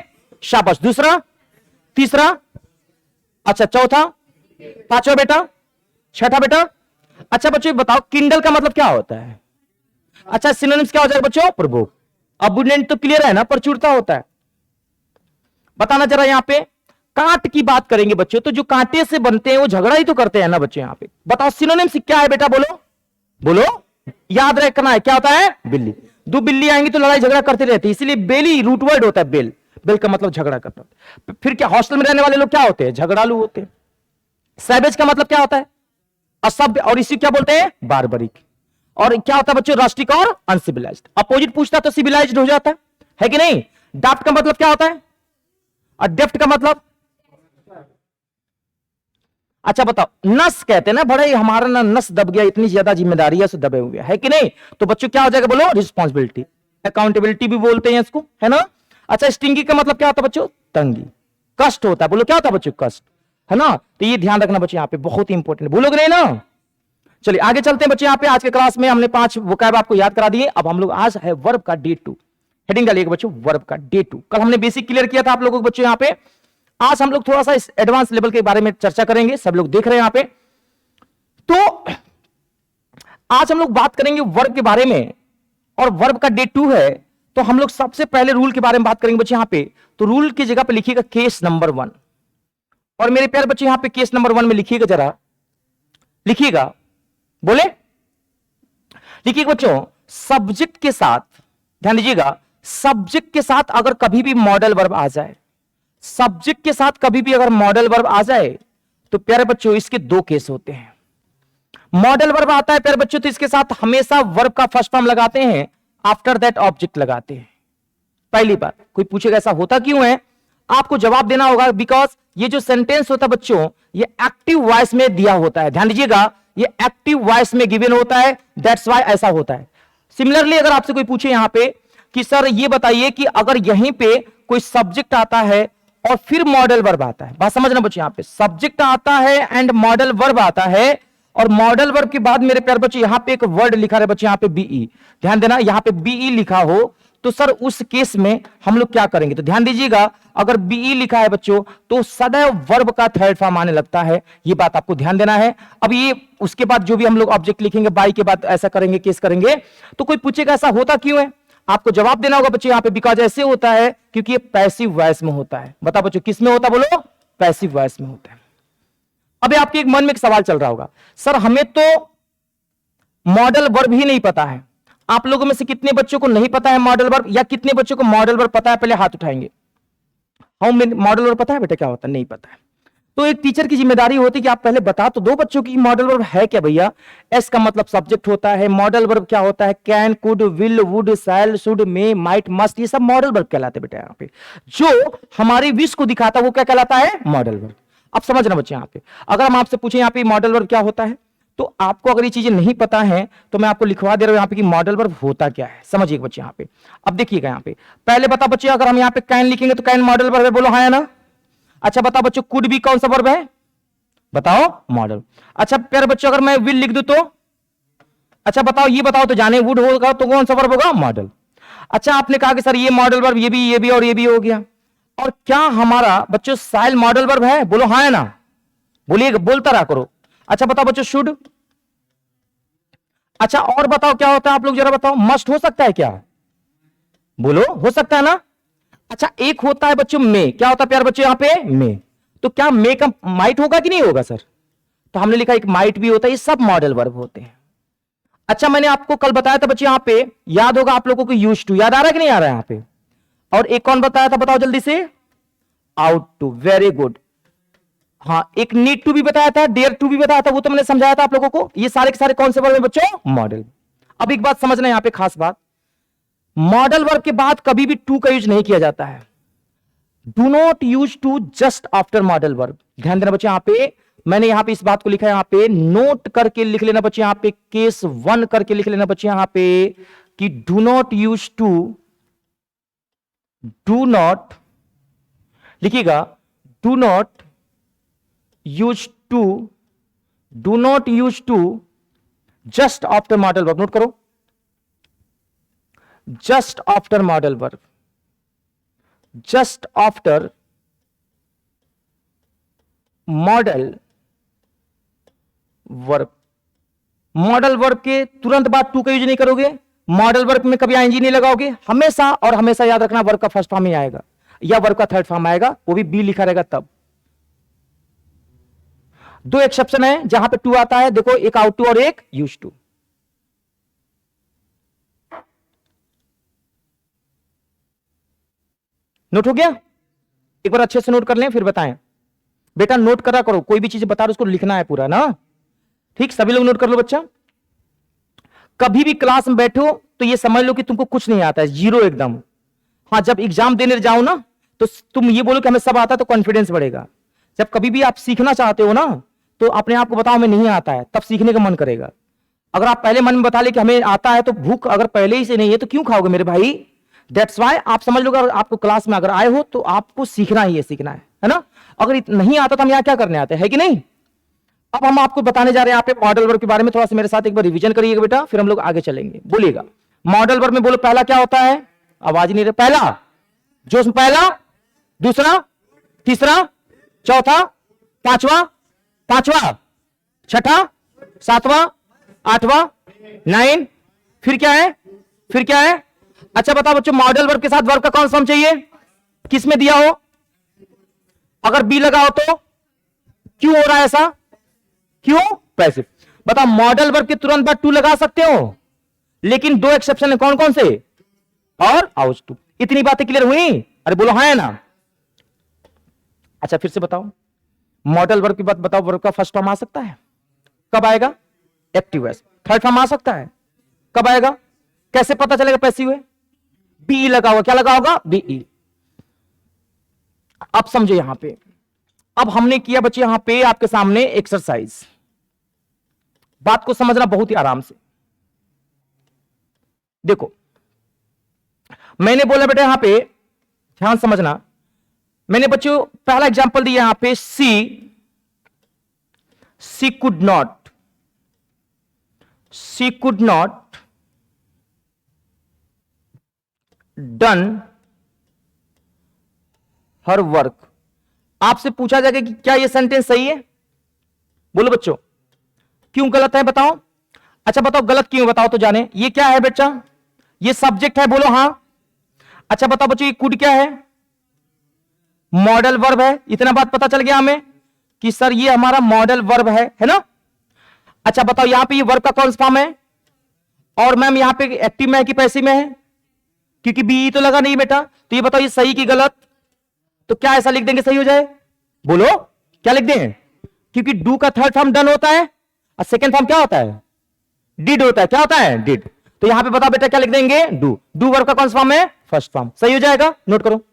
A: शाबाश। दूसरा, तीसरा, अच्छा चौथा, पांचवा बेटा, छठा बेटा। अच्छा बच्चों बताओ किंडल का मतलब क्या होता है? अच्छा सिनोनिम्स क्या हो जाएगा बच्चों? प्रभोग। अबुंडेंट तो क्लियर है ना, प्रचुरता होता है। बताना जरा, यहां पे कांट की बात करेंगे बच्चों, तो जो कांटे से बनते हैं वो झगड़ा ही तो करते हैं ना बच्चों। यहां पे बताओ सिनोनिम्स क्या है बेटा बोलो? बोलो, याद रखना है क्या होता है? बिल्ली। दो बिल्ली आएंगी तो लड़ाई झगड़ा करते रहती है, इसलिए बेली रूट वर्ड होता है, बेल। बेल का मतलब झगड़ा करना। फिर क्या हॉस्टल में रहने वाले लोग क्या होते हैं? झगड़ालू होते हैं। सैवेज का मतलब क्या होता है? असभ्य, और इसी क्या बोलते हैं? बारबरिक। और क्या होता है बच्चों? रस्टिक और अनसिविलाइज्ड। अपोजिट पूछता तो सिविलाइज्ड हो जाता है कि नहीं। डाफ्ट का मतलब क्या होता है? और डेफ्ट का मतलब? अच्छा बताओ, नस कहते हैं ना, बड़े हमारा ना नस दब गया, इतनी ज्यादा जिम्मेदारी है, दबे हुए है कि नहीं। तो बच्चों क्या हो जाएगा बोलो? रिस्पॉन्सिबिलिटी, अकाउंटेबिलिटी भी बोलते हैं इसको, है ना। अच्छा स्टिंगी का मतलब क्या होता है बच्चों? तंगी। कष्ट होता है, बोलो क्या होता है बच्चों? कष्ट, है ना। तो ये ध्यान रखना बच्चों, यहाँ पे बहुत ही इंपॉर्टेंट, भूलोगे नहीं ना। चलिए आगे चलते हैं बच्चों। यहाँ पे आज के क्लास में हमने 5 वोकैब आपको याद करा दिए। अब हम लोग आज है वर्ब का डे 2, हेडिंग डालिएगा बच्चों, वर्ब का डे 2। कल हमने बेसिक क्लियर किया था आप लोगों को बच्चों। यहाँ पे आज हम लोग थोड़ा सा इस एडवांस लेवल के बारे में चर्चा करेंगे, सब लोग देख रहे हैं यहाँ पे। तो आज हम लोग बात करेंगे वर्ब के बारे में, और वर्ब का डे 2 है। तो हम लोग सबसे पहले रूल के बारे में बात करेंगे बच्चे यहां पे। तो रूल की जगह पे लिखिएगा केस नंबर 1। और मेरे प्यारे बच्चे यहां पे केस नंबर 1 में लिखिएगा, जरा लिखिएगा, बोले लिखिएगा बच्चों, सब्जेक्ट के साथ, ध्यान दीजिएगा, सब्जेक्ट के साथ अगर कभी भी मॉडल वर्ब आ जाए, सब्जेक्ट के साथ कभी भी अगर मॉडल वर्ब आ जाए तो प्यारे बच्चों इसके दो केस होते हैं। मॉडल वर्ब आता है प्यारे बच्चों तो इसके साथ हमेशा वर्ब का फर्स्ट फॉर्म लगाते हैं, आफ्टर दैट ऑब्जेक्ट लगाते हैं। पहली बात, कोई पूछेगा ऐसा होता क्यों है, आपको जवाब देना होगा, बिकॉज ये जो सेंटेंस होता है बच्चों ये एक्टिव वॉइस में दिया होता है। ध्यान दीजिएगा, ये एक्टिव वॉइस में गिवन होता है, दैट्स व्हाई ऐसा होता है। सिमिलरली अगर आपसे कोई पूछे यहां पे कि सर ये बताइए कि अगर यहीं पे कोई सब्जेक्ट आता है और फिर मॉडल वर्ब आता है, बात समझना बच्चे, यहां पे सब्जेक्ट आता है एंड मॉडल वर्ब आता है, और मॉडल वर्ब के बाद मेरे प्यारे बच्चे यहां पे एक वर्ड लिखा है बच्चे, यहां पे बीई, ध्यान देना, यहां पे बीई लिखा हो तो सर उस केस में हम लोग क्या करेंगे, तो ध्यान दीजिएगा, अगर बीई लिखा है बच्चों तो सदैव वर्ब का थर्ड फॉर्म आने लगता है, ये बात आपको ध्यान देना है। अब ये उसके बाद जो भी हम लोग ऑब्जेक्ट लिखेंगे, बाई के बाद ऐसा करेंगे, केस करेंगे, तो कोई पूछेगा ऐसा होता क्यों है, आपको जवाब देना होगा बच्चे यहां पे, बिकॉज ऐसे होता है क्योंकि ये पैसिव वॉइस में होता है। बता बच्चों किस में होता है, बोलो, पैसिव वॉइस में होता है। अभी आपके एक मन में एक सवाल चल रहा होगा, सर हमें तो मॉडल वर्ब ही नहीं पता है। आप लोगों में से कितने बच्चों को नहीं पता है मॉडल वर्ब, या कितने बच्चों को मॉडल वर्ब पता है, पहले हाथ उठाएंगे। हाँ मॉडल वर्ब पता है बेटा क्या होता है, नहीं पता है, तो एक टीचर की जिम्मेदारी होती है कि आप पहले बता तो दो बच्चों की मॉडल वर्ब है क्या भैया। एस का मतलब सब्जेक्ट होता है, मॉडल वर्ब क्या होता है, can, could, will, would, shall, should, may, might, must, ये सब मॉडल वर्ब कहलाते हैं बेटा। यहाँ पे जो हमारी विश को दिखाता है वो क्या कहलाता है, मॉडल वर्ब। अब समझना बच्चे, यहाँ पे अगर हम आपसे पूछे यहाँ पे मॉडल वर्ब क्या होता है, तो आपको अगर ये चीजें नहीं पता है तो मैं आपको लिखवा दे रहा हूं यहाँ पे कि मॉडल वर्ब होता क्या है, समझिएगा बच्चे यहाँ पे। अब देखिएगा यहाँ पे, पहले बता बच्चे, अगर हम यहाँ पे कैन लिखेंगे तो कैन मॉडल वर्ब है, बोलो हाँ या ना। अच्छा बता बच्चों, कुड भी कौन सा वर्ब है, बताओ, मॉडल। अच्छा प्यारे बच्चों, अगर मैं विल लिख दूं तो, अच्छा बताओ, ये बताओ तो, जाने वुड होगा तो कौन सा वर्ब होगा, मॉडल। अच्छा आपने कहा कि सर ये मॉडल वर्ब, ये भी और ये भी हो गया, और क्या हमारा बच्चों साइल मॉडल वर्ब है, बोलो हाँ या ना, बोलिए, बोलता रहा करो। अच्छा बताओ बच्चों, शुड। अच्छा और बताओ क्या होता है, आप लोग जरा बताओ, मस्ट हो सकता है क्या, बोलो, हो सकता है ना। अच्छा एक होता है बच्चों मे, क्या होता है प्यारे बच्चों यहाँ पे, मे, तो क्या मे का माइट होगा कि नहीं होगा सर, तो हमने लिखा एक माइट भी होता है, ये सब मॉडल वर्ब होते हैं। अच्छा मैंने आपको कल बताया था बच्चे, यहाँ पे याद होगा आप लोगों को, यूज टू याद आ रहा है कि नहीं आ रहा है यहाँ पे, और एक कौन बताया था, बताओ जल्दी से, आउट टू, वेरी गुड। हाँ एक नीड टू भी बताया था, डेयर टू भी बताया था, वो तो मैंने समझाया था आप लोगों को। ये सारे के सारे कौन से वर्ब है बच्चों, मॉडल। अब एक बात समझना यहां पे खास बात, मॉडल वर्ब के बाद कभी भी टू का यूज नहीं किया जाता है। Do not use to just after modal verb, ध्यान देना बच्चे, यहां पे मैंने यहां पे इस बात को लिखा है, यहां पे नोट करके लिख लेना बच्चे, यहां पे केस 1 करके लिख लेना बच्चे यहां पे, कि do not use to, do not लिखिएगा, do not use to, do not use to just after modal verb, note करो, just after modal verb, just after modal verb. Modal verb के तुरंत बाद टू का यूज नहीं करोगे, modal verb में कभी आईएनजी नहीं लगाओगे, हमेशा और हमेशा याद रखना वर्ब का फर्स्ट फॉर्म ही आएगा या वर्ब का थर्ड फॉर्म आएगा, वो भी बी लिखा रहेगा तब। दो एक्सेप्शन है जहां पे टू आता है, देखो एक आउट टू और एक यूज टू। नोट हो गया, एक बार अच्छे से नोट कर लें फिर बताएं बेटा, नोट करा करो, कोई भी चीज बता रहे उसको लिखना है पूरा ना, ठीक, सभी लोग नोट कर लो बच्चा। कभी भी क्लास में बैठो तो ये समझ लो कि तुमको कुछ नहीं आता है, जीरो एकदम। हाँ जब एग्जाम देने जाओ ना तो तुम ये बोलो कि हमें सब आता है, तो कॉन्फिडेंस बढ़ेगा। जब कभी भी आप सीखना चाहते हो ना तो अपने आप को बताओ हमें नहीं आता है, तब सीखने का मन करेगा। अगर आप पहले मन में बता ले कि हमें आता है, तो भूख अगर पहले ही से नहीं है तो क्यों खाओगे मेरे भाई। दैट्स वाई आप समझ लो, अगर आपको क्लास में अगर आए हो तो आपको सीखना ही है, सीखना है ना। अगर नहीं आता तो हम यहाँ क्या करने आते हैं, कि नहीं। अब हम आपको बताने जा रहे हैं यहाँ पे मॉडल वर्ब के बारे में, थोड़ा सा मेरे साथ एक बार रिवीजन करिएगा बेटा, फिर हम लोग आगे चलेंगे। बोलिएगा मॉडल वर्ब में, बोलो पहला क्या होता है, आवाज नहीं रही, पहला जो, पहला, दूसरा, तीसरा, चौथा, पांचवा, पांचवा, छठा, सातवां, आठवां, 9, फिर क्या है, फिर क्या है, अच्छा बताओ बच्चों, मॉडल वर्ब के साथ वर्ब का कौन सा फॉर्म चाहिए? किस में दिया हो? अगर बी लगा हो तो क्यों हो रहा है ऐसा? क्यों? पैसिव। बताओ मॉडल वर्ब के तुरंत बाद टू लगा सकते हो, लेकिन दो एक्सेप्शन है, कौन कौन से? और आउज टू। इतनी बातें क्लियर हुई? अरे बोलो हाँ है ना? अच्छा फिर से बताओ, मॉडल वर्ब की बात बताओ, वर्ब का फर्स्ट फॉर्म आ सकता है? कब आएगा? Active voice. थर्ड फॉर्म आ सकता है? कब आएगा? कैसे पता चलेगा पैसिव है? बीई लगा हुआ, क्या लगा होगा? बीई। अब समझो यहां पे, अब हमने किया बच्चे यहां पे आपके सामने एक्सरसाइज। बात को समझना बहुत ही आराम से। देखो मैंने बोला बेटा यहां पे ध्यान समझना, मैंने बच्चों पहला एग्जांपल दिया यहां पे, she could not done her work. आपसे पूछा जाएगा कि क्या यह सेंटेंस सही है? बोलो बच्चों, क्यों गलत है बताओ? अच्छा बताओ गलत क्यों, बताओ तो जाने। ये क्या है बेटा? ये सब्जेक्ट है, बोलो हाँ। अच्छा बताओ बच्चों, ये कुड क्या है? मॉडल वर्ब है। इतना बात पता चल गया हमें कि सर ये हमारा मॉडल वर्ब है ना? अच्छा बताओ यहां पे ये वर्ब का कौन सा फॉर्म है? और मैम यहां पे एक्टिव में है कि पैसिव में है? क्योंकि बी तो लगा नहीं बेटा। तो ये बताओ ये सही की गलत? तो क्या ऐसा लिख देंगे सही हो जाए? बोलो क्या लिख दें? क्योंकि डू का थर्ड फॉर्म डन होता है और सेकंड फॉर्म क्या होता है? डिड होता है। क्या होता है? डिड। तो यहां पे बताओ बेटा क्या लिख देंगे? डू वर्ब का कौन सा फॉर्म है? First form. सही हो जाएगा, नोट करो।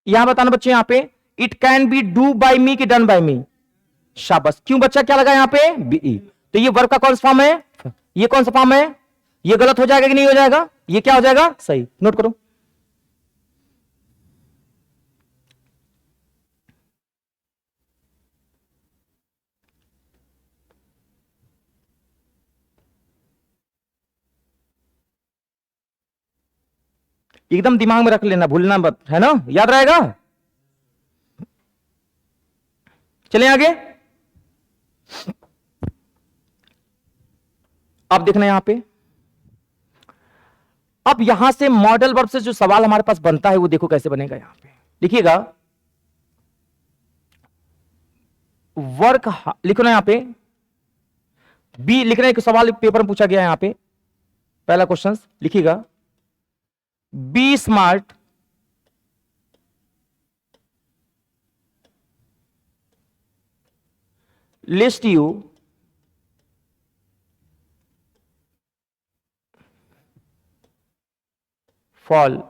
A: यहां बताना बच्चे, यहां पे it can be do by me कि डन बाय मी। शाबाश। क्यों बच्चा क्या लगा यहां पे? बी। तो ये वर्ब का कौन सा फॉर्म है? ये कौन सा फॉर्म है? ये गलत हो जाएगा कि नहीं हो जाएगा? ये क्या हो जाएगा? सही। नोट करो। एकदम दिमाग में रख लेना, भूलना मत, है ना? याद रहेगा? चलें आगे। अब देखना यहां पे, अब यहां से मॉडल वर्ब से जो सवाल हमारे पास बनता है वो देखो कैसे बनेगा। यहां पे लिखिएगा, वर्क लिखो ना यहां पे, बी लिखना। एक सवाल पेपर में पूछा गया यहां पे, पहला क्वेश्चन लिखिएगा, be smart lest you fall.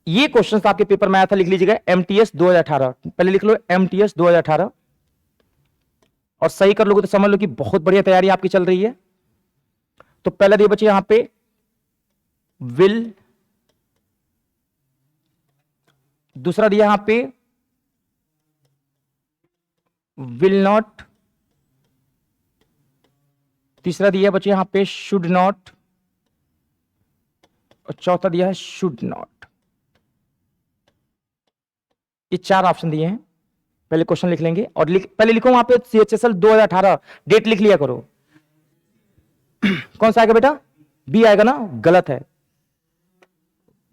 A: ये क्वेश्चन आपके पेपर में आया था, लिख लीजिएगा एमटीएस 2018। पहले लिख लो एमटीएस 2018 और सही कर लोगे तो समझ लो कि बहुत बढ़िया तैयारी आपकी चल रही है। तो पहला दिए बच्चे यहां पे विल, दूसरा दिया यहां पे विल नॉट, तीसरा दिया बच्चे यहां पे शुड नॉट, और चौथा दिया है शुड नॉट। ये चार ऑप्शन दिए हैं। पहले क्वेश्चन लिख लेंगे और पहले लिखो वहां पे सीएचएसएल 2018 डेट लिख लिया करो। कौन सा आएगा बेटा? बी आएगा ना? गलत है।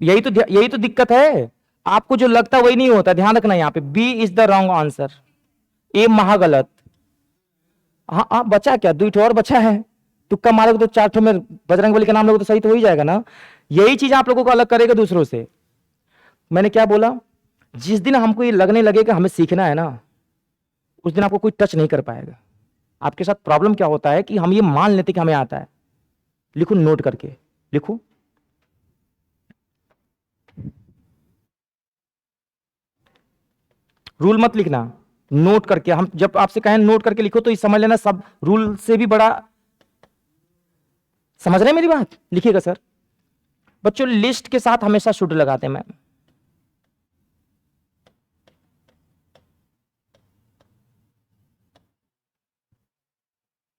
A: यही तो दिक्कत है, आपको जो लगता है वही नहीं होता। ध्यान रखना, यहां पे B is the wrong answer. A महागलत। हाँ हाँ, बचा क्या? दो ठो और बचा है। तुक्का मारोगे तो चार ठो में बजरंगबली का नाम लोगे तो सही तो हो ही जाएगा ना। यही चीज आप लोगों को अलग करेगा दूसरों से। मैंने क्या बोला? जिस दिन हमको ये लगने लगे कि हमें सीखना है ना, उस दिन आपको कोई टच नहीं कर पाएगा। आपके साथ प्रॉब्लम क्या होता है कि हम ये मान लेते कि हमें आता है। लिखो नोट करके, लिखो रूल मत लिखना, नोट करके। हम जब आपसे कहें नोट करके लिखो तो ये समझ लेना सब रूल से भी बड़ा समझ रहे हैं मेरी बात? लिखिएगा सर। बच्चों लिस्ट के साथ हमेशा शुड लगाते हैं मैम,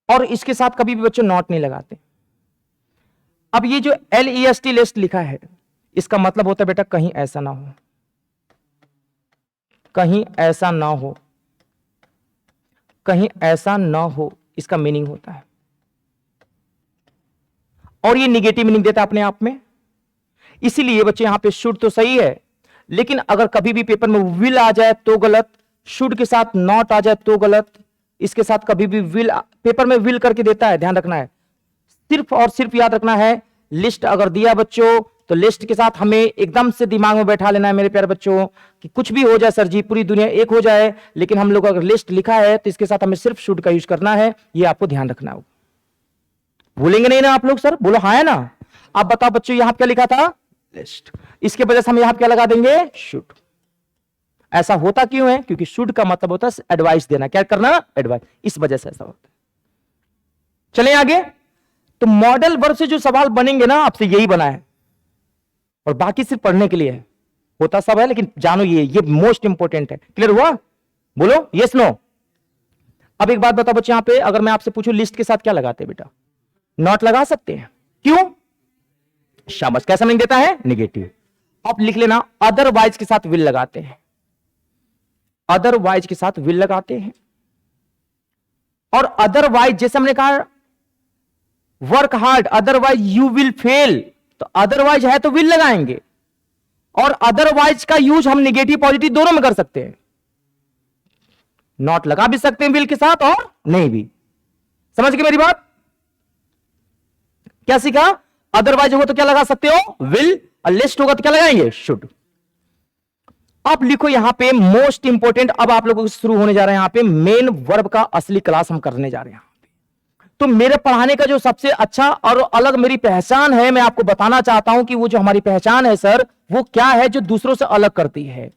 A: और इसके साथ कभी भी बच्चों नॉट नहीं लगाते। अब ये जो LEST लिस्ट लिखा है, इसका मतलब होता है बेटा कहीं ऐसा ना हो, कहीं ऐसा ना हो, कहीं ऐसा ना हो, इसका मीनिंग होता है। और ये निगेटिव मीनिंग देता है अपने आप में। इसीलिए बच्चे यहां पे शुड तो सही है, लेकिन अगर कभी भी पेपर में विल आ जाए तो गलत, शुड के साथ नॉट आ जाए तो गलत, इसके साथ कभी भी विल, पेपर में विल करके देता है, ध्यान रखना है। सिर्फ और सिर्फ याद रखना है, लिस्ट अगर दिया बच्चों तो लिस्ट के साथ हमें एकदम से दिमाग में बैठा लेना है मेरे प्यारे बच्चों कि कुछ भी हो जाए सर जी, पूरी दुनिया एक हो जाए, लेकिन हम लोग अगर लिस्ट लिखा है तो इसके साथ हमें सिर्फ शुड का यूज करना है। ये आपको ध्यान रखना होगा। भूलेंगे नहीं ना आप लोग? सर बोलो हाँ है ना? आप बताओ बच्चों, यहां क्या लिखा था? लिस्ट। इसके वजह से हम यहां क्या लगा देंगे? शुड। ऐसा होता क्यों है? क्योंकि शुड का मतलब होता है एडवाइस देना। क्या करना? एडवाइस। इस वजह से ऐसा होता है। चलें आगे। तो मॉडल वर्ब से जो सवाल बनेंगे ना आपसे, यही बना है, और बाकी सिर्फ पढ़ने के लिए है। होता सब है, लेकिन जानो ये मोस्ट इंपॉर्टेंट है। क्लियर हुआ? बोलो यस नो। अब एक बात बताओ बच्चे, यहां पे अगर मैं आपसे पूछूं लिस्ट के साथ क्या लगाते हैं बेटा? नॉट लगा सकते हैं। क्यों? शाबाश। कैसा मीनिंग देता है? निगेटिव। अब लिख लेना, अदरवाइज के साथ विल लगाते हैं, अदरवाइज के साथ विल लगाते हैं। और अदरवाइज जैसे हमने कहा work hard, otherwise you will fail, तो अदरवाइज है तो विल लगाएंगे, और अदरवाइज का यूज हम निगेटिव पॉजिटिव दोनों में कर सकते हैं। नॉट लगा भी सकते हैं विल के साथ और नहीं भी। समझ गए मेरी बात? क्या सीखा? अदरवाइज होगा तो क्या लगा सकते हो? विल। और लिस्ट होगा तो क्या लगाएंगे? शुड। अब लिखो यहां पे मोस्ट इंपोर्टेंट, अब आप लोगों को शुरू होने जा रहे हैं यहां पे मेन वर्ब का असली क्लास हम करने जा रहे हैं। तो मेरे पढ़ाने का जो सबसे अच्छा और अलग मेरी पहचान है, मैं आपको बताना चाहता हूं कि वो जो हमारी पहचान है सर, वो क्या है जो दूसरों से अलग करती है।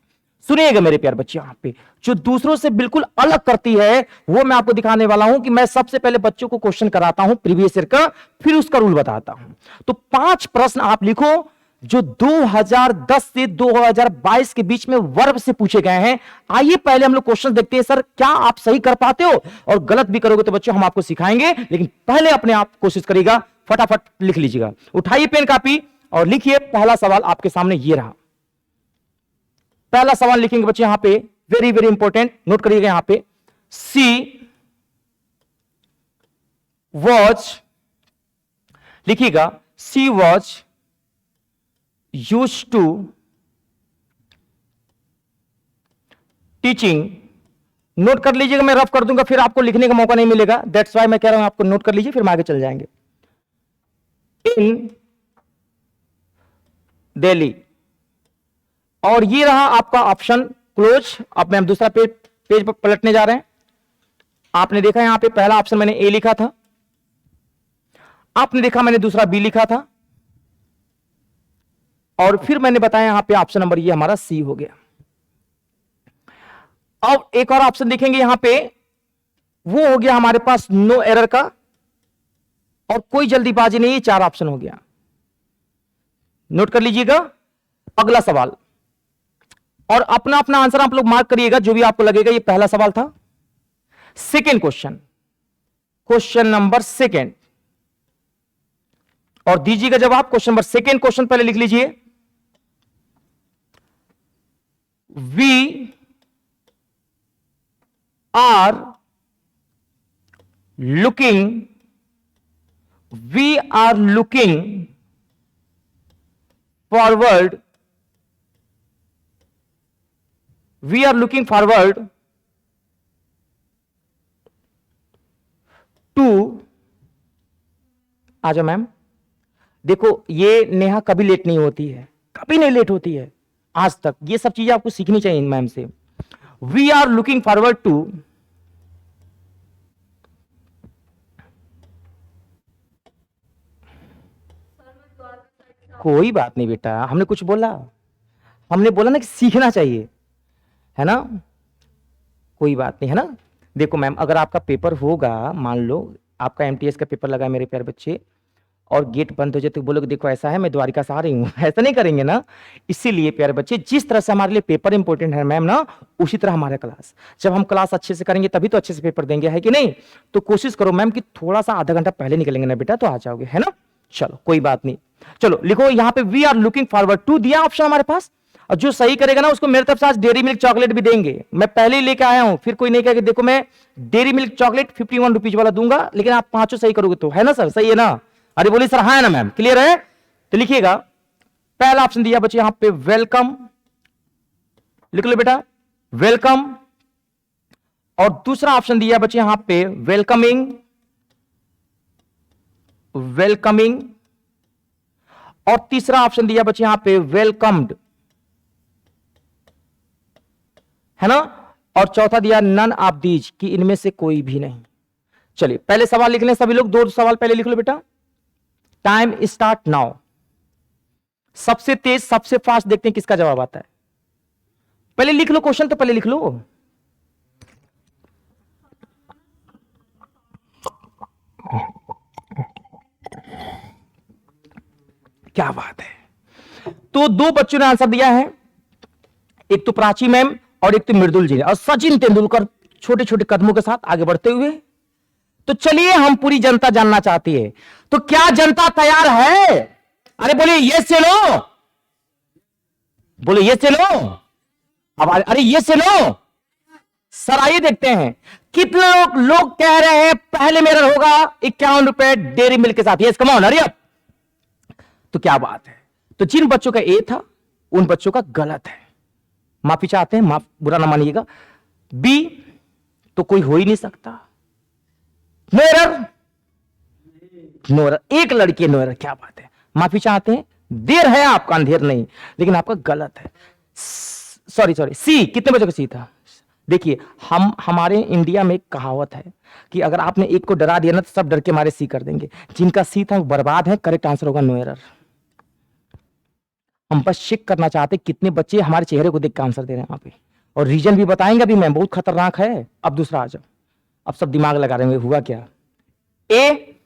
A: सुनिएगा मेरे प्यारे बच्चे, यहां पे जो दूसरों से बिल्कुल अलग करती है वो मैं आपको दिखाने वाला हूं कि मैं सबसे पहले बच्चों को क्वेश्चन कराता हूं प्रीवियस ईयर का, फिर उसका रूल बताता हूं। तो 5 प्रश्न आप लिखो जो 2010 से 2022 के बीच में वर्ब से पूछे गए हैं। आइए पहले हम लोग क्वेश्चन देखते हैं, सर क्या आप सही कर पाते हो? और गलत भी करोगे तो बच्चों हम आपको सिखाएंगे, लेकिन पहले अपने आप कोशिश करिएगा। फटाफट लिख लीजिएगा, उठाइए पेन कापी और लिखिए। पहला सवाल आपके सामने ये रहा। पहला सवाल लिखेंगे बच्चे यहां पे, वेरी वेरी इंपॉर्टेंट, नोट करिएगा यहां पे। सी वॉज, लिखिएगा she was used to teaching, नोट कर लीजिएगा, मैं रफ कर दूंगा फिर आपको लिखने का मौका नहीं मिलेगा, दैट्स वाई मैं कह रहा हूं आपको नोट कर लीजिए, फिर हम आगे चल जाएंगे। इन दिल्ली, और ये रहा आपका ऑप्शन क्लोज। अब मैं दूसरा पेज पर पलटने जा रहे हैं। आपने देखा यहां पे पहला ऑप्शन मैंने ए लिखा था, आपने देखा मैंने दूसरा बी लिखा था, और फिर मैंने बताया यहां पे ऑप्शन नंबर ये हमारा सी हो गया। अब एक और ऑप्शन देखेंगे यहां पे, वो हो गया हमारे पास नो एरर का, और कोई जल्दीबाजी नहीं, 4 ऑप्शन हो गया। नोट कर लीजिएगा अगला सवाल, और अपना अपना आंसर आप लोग मार्क करिएगा जो भी आपको लगेगा। ये पहला सवाल था। Second question, question number second, और दीजिएगा जवाब। क्वेश्चन नंबर सेकेंड, क्वेश्चन पहले लिख लीजिए। We are looking forward to, आ जाओ मैम। देखो ये नेहा कभी लेट नहीं होती है, कभी नहीं लेट होती है आज तक। ये सब चीजें आपको सीखनी चाहिए मैम से। We are looking forward to, कोई बात नहीं बेटा, हमने कुछ बोला? हमने बोला ना कि सीखना चाहिए, है ना? कोई बात नहीं, है ना? देखो मैम, अगर आपका पेपर होगा, मान लो आपका एमटीएस का पेपर लगा है मेरे प्यारे बच्चे, और गेट बंद हो जाए तो बोलोगे देखो ऐसा है मैं द्वारिका से आ रही हूं। ऐसा नहीं करेंगे ना। इसीलिए प्यारे बच्चे, जिस तरह से हमारे लिए पेपर इंपॉर्टेंट है मैम ना, उसी तरह हमारा क्लास। जब हम क्लास अच्छे से करेंगे तभी तो अच्छे से पेपर देंगे, है कि नहीं। तो कोशिश करो मैम कि थोड़ा सा आधा घंटा पहले निकलेंगे ना बेटा तो आ जाओगे, है ना। चलो कोई बात नहीं। चलो लिखो यहाँ पे we are looking forward to दिया ऑप्शन हमारे पास, और जो सही करेगा ना उसको मेरे तरफ से आज डेयरी मिल्क चॉकलेट भी देंगे। मैं पहले ही लेके आया हूं, फिर कोई नहीं कहेगा देखो मैं डेयरी मिल्क चॉकलेट 51 रुपीज वाला दूंगा, लेकिन आप पांचों सही करोगे तो, है ना सर, सही है ना। अरे बोलिए सर हाँ है ना मैम, क्लियर है। तो लिखिएगा पहला ऑप्शन दिया बच्चे यहां पे वेलकम, लिख लो बेटा वेलकम। और दूसरा ऑप्शन दिया बच्चे यहां पे वेलकमिंग, वेलकमिंग। और तीसरा ऑप्शन दिया बच्चे यहां पे वेलकम्ड, है ना। और चौथा दिया नन ऑफ दीज, कि इनमें से कोई भी नहीं। चलिए पहले सवाल लिख लें सभी लोग, दो सवाल पहले लिख लो बेटा। Time start now. सबसे तेज सबसे फास्ट देखते हैं किसका जवाब आता है। पहले लिख लो क्वेश्चन, तो पहले लिख लो। क्या बात है। तो दो बच्चों ने आंसर दिया है, एक तो प्राची मैम और एक तो मृदुल जी ने, और सचिन तेंदुलकर छोटे छोटे कदमों के साथ आगे बढ़ते हुए। तो चलिए हम पूरी जनता जानना चाहती है, तो क्या जनता तैयार है। अरे बोलिए ये से लो, बोले ये से लो। अब अरे ये से लो सर। आइए देखते हैं कितने लोग कह रहे हैं पहले मेरा होगा 51 रुपए डेयरी मिल्क के साथ। यस कम ऑन, अरे अब तो क्या बात है। तो जिन बच्चों का ए था उन बच्चों का गलत है, माफी चाहते हैं, माफ बुरा ना मानिएगा। बी तो कोई हो ही नहीं सकता, नो एरर, नो एरर, एक लड़की नो एरर, क्या बात है। माफी चाहते हैं, देर है आपका अंधेर नहीं, लेकिन आपका गलत है। सॉरी सॉरी, सी, कितने बच्चों का सी था। देखिए हमारे इंडिया में एक कहावत है कि अगर आपने एक को डरा दिया ना तो सब डर के मारे सी कर देंगे। जिनका सी था वो बर्बाद है, करेक्ट आंसर होगा नो एरर। हम बस चेक करना चाहते कितने बच्चे हमारे चेहरे को देख के आंसर दे रहे हैं वहां पे, और रीजन भी बताएंगे भी मैम, बहुत खतरनाक है। अब दूसरा आ जाओ, अब सब दिमाग लगा रहे हैं हुआ क्या। ए,